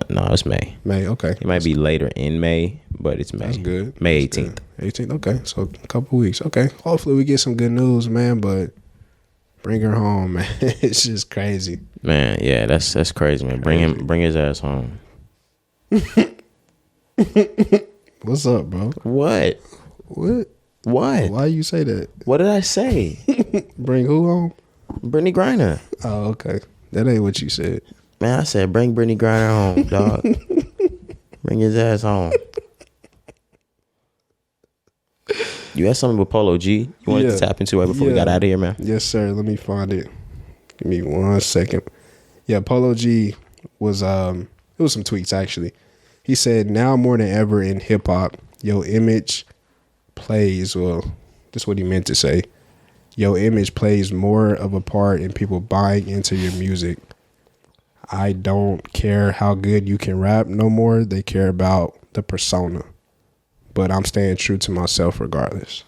No, it's May. May, okay. It might be later in May, but it's May. That's good. May 18th. 18th, okay. So a couple weeks. Okay. Hopefully we get some good news, man, but bring her home, man. It's just crazy. Man, yeah, that's crazy, man. Bring his ass home. What's up, bro? What? What? Why you say that? What did I say? Bring who home? Brittney Griner. Oh, okay. That ain't what you said. Man, I said bring Brittney Griner home, dog. Bring his ass home. You had something with Polo G you wanted to tap into right before we got out of here, man? Yes, sir. Let me find it. Give me 1 second. Yeah, Polo G was it was some tweets actually. He said, now more than ever in hip hop, your image plays, well, this is what he meant to say. Your image plays more of a part in people buying into your music. I don't care how good you can rap no more. They care about the persona. But I'm staying true to myself regardless.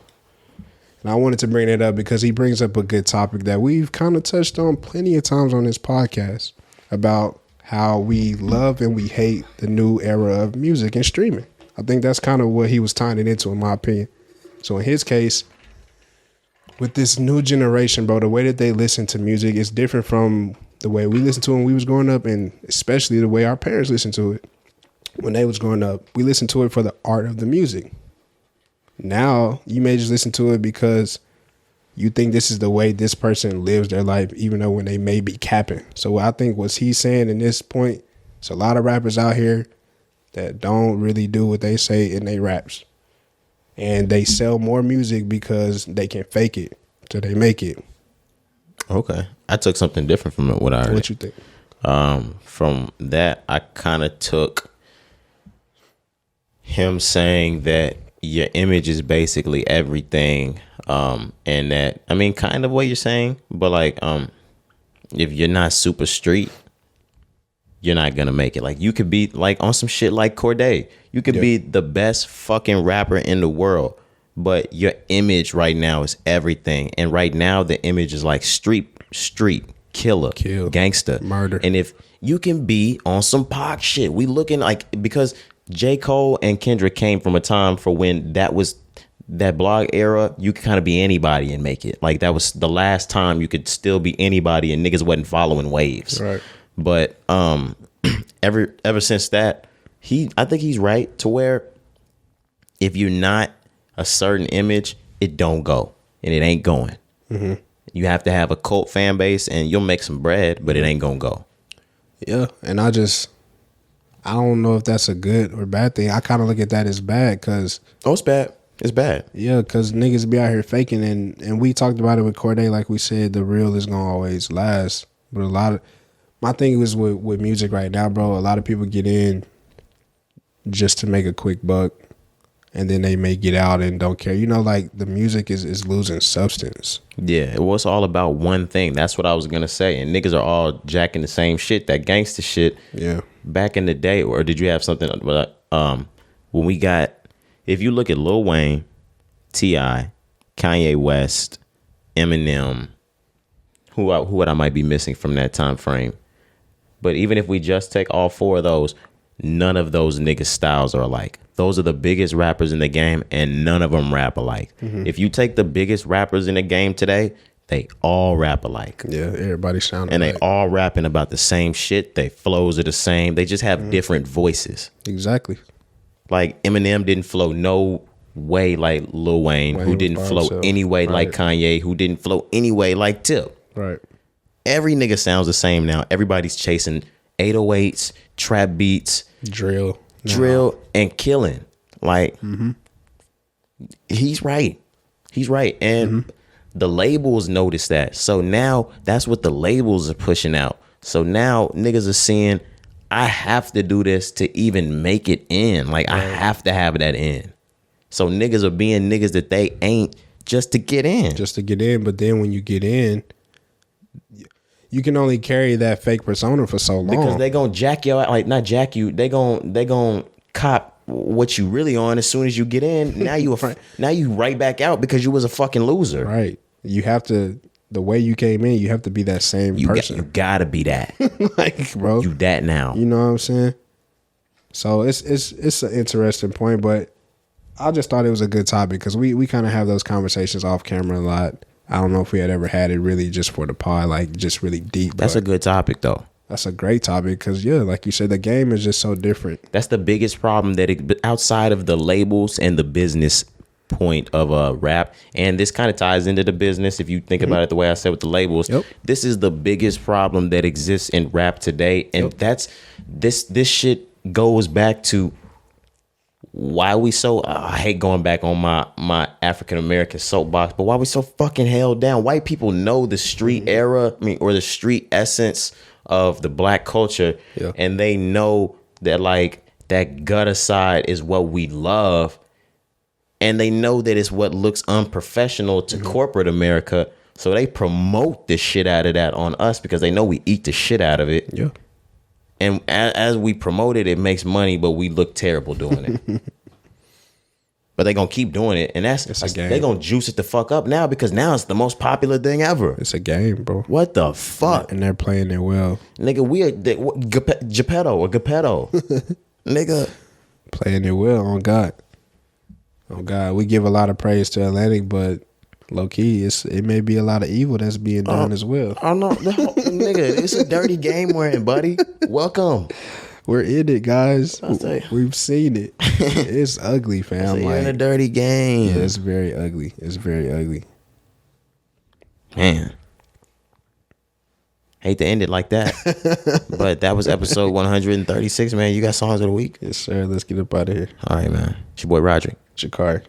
And I wanted to bring it up because he brings up a good topic that we've kind of touched on plenty of times on this podcast about how we love and we hate the new era of music and streaming. I think that's kind of what he was tying it into, in my opinion. So in his case, with this new generation, bro, the way that they listen to music is different from the way we listened to it when we was growing up, and especially the way our parents listened to it when they was growing up. We listened to it for the art of the music. Now, you may just listen to it because you think this is the way this person lives their life, even though when they may be capping. So I think what he's saying in this point, it's a lot of rappers out here that don't really do what they say in their raps. And they sell more music because they can fake it till they make it. Okay. I took something different from what I heard. What you think? From that, I kind of took him saying that your image is basically everything. And that, I mean, kind of what you're saying, but like, if you're not super street, you're not gonna make it. Like, you could be like on some shit like Cordae. You could be the best fucking rapper in the world, but your image right now is everything. And right now the image is like street, killer, gangster, murder. And if you can be on some Pac shit, we looking like, because J. Cole and Kendrick came from a time for when that blog era, you could kind of be anybody and make it. Like that was the last time you could still be anybody and niggas wasn't following waves. Right. But ever since that, I think he's right to where if you're not a certain image, it don't go and it ain't going. Mm-hmm. You have to have a cult fan base and you'll make some bread, but it ain't gonna go. Yeah, and I don't know if that's a good or bad thing. I kind of look at that as bad because it's bad. It's bad. Yeah, because niggas be out here faking, and we talked about it with Corday. Like we said, the real is gonna always last. But my thing was with music right now, bro. A lot of people get in just to make a quick buck, and then they may get out and don't care. Like the music is losing substance. Yeah, it was all about one thing. That's what I was gonna say. And niggas are all jacking the same shit, that gangster shit. Yeah. Back in the day, or did you have something? When we got, if you look at Lil Wayne, T.I., Kanye West, Eminem, who what I might be missing from that time frame. But even if we just take all four of those, none of those niggas' styles are alike. Those are the biggest rappers in the game, and none of them rap alike. Mm-hmm. If you take the biggest rappers in the game today, they all rap alike. Yeah, everybody sound alike. And they all rapping about the same shit. Their flows are the same. They just have different voices. Exactly. Like Eminem didn't flow no way like Lil Wayne, who didn't flow any way like Kanye, who didn't flow any way like Tip. Right. Every nigga sounds the same now. Everybody's chasing 808s, trap beats, drill, and killing. Like, he's right. And the labels notice that. So now that's what the labels are pushing out. So now niggas are seeing, I have to do this to even make it in. Like, I have to have that in. So niggas are being niggas that they ain't just to get in. But then when you get in, you can only carry that fake persona for so long. Because they gonna jack you out, like not jack you, they gonna cop what you really on as soon as you get in. Now you now you right back out because you was a fucking loser. Right. You have to, the way you came in, you have to be that same person. You gotta be that. Like, bro. You that now. You know what I'm saying? So it's an interesting point, but I just thought it was a good topic because we kind of have those conversations off camera a lot. I don't know if we had ever had it really just for the pod, like just really deep. That's a good topic though. That's a great topic because, yeah, like you said, the game is just so different. That's the biggest problem outside of the labels and the business point of rap. And this kind of ties into the business. If you think about it the way I said with the labels, this is the biggest problem that exists in rap today. And that's this shit goes back to why we so, I hate going back on my African-American soapbox, but why we so fucking held down. White people know the street era, or the street essence of the black culture. Yeah. And they know that like that gutter side is what we love. And they know that it's what looks unprofessional to corporate America. So they promote the shit out of that on us because they know we eat the shit out of it. Yeah. And as we promote it, it makes money, but we look terrible doing it. But they gonna keep doing it, and they gonna juice it the fuck up now because now it's the most popular thing ever. It's a game, bro. What the fuck? And they're playing it well, nigga. We are Geppetto or Geppetto, nigga. Playing it well. On God. We give a lot of praise to Atlantic, but low key, it may be a lot of evil that's being done as well. Oh no, nigga, it's a dirty game we're in, buddy. Welcome. We're in it, guys. We've seen it. It's ugly, fam. You're in a dirty game. Yeah, it's very ugly. Man. Hate to end it like that. But that was episode 136, man. You got songs of the week? Yes, sir. Let's get up out of here. All right, man. It's your boy Roderick Cari.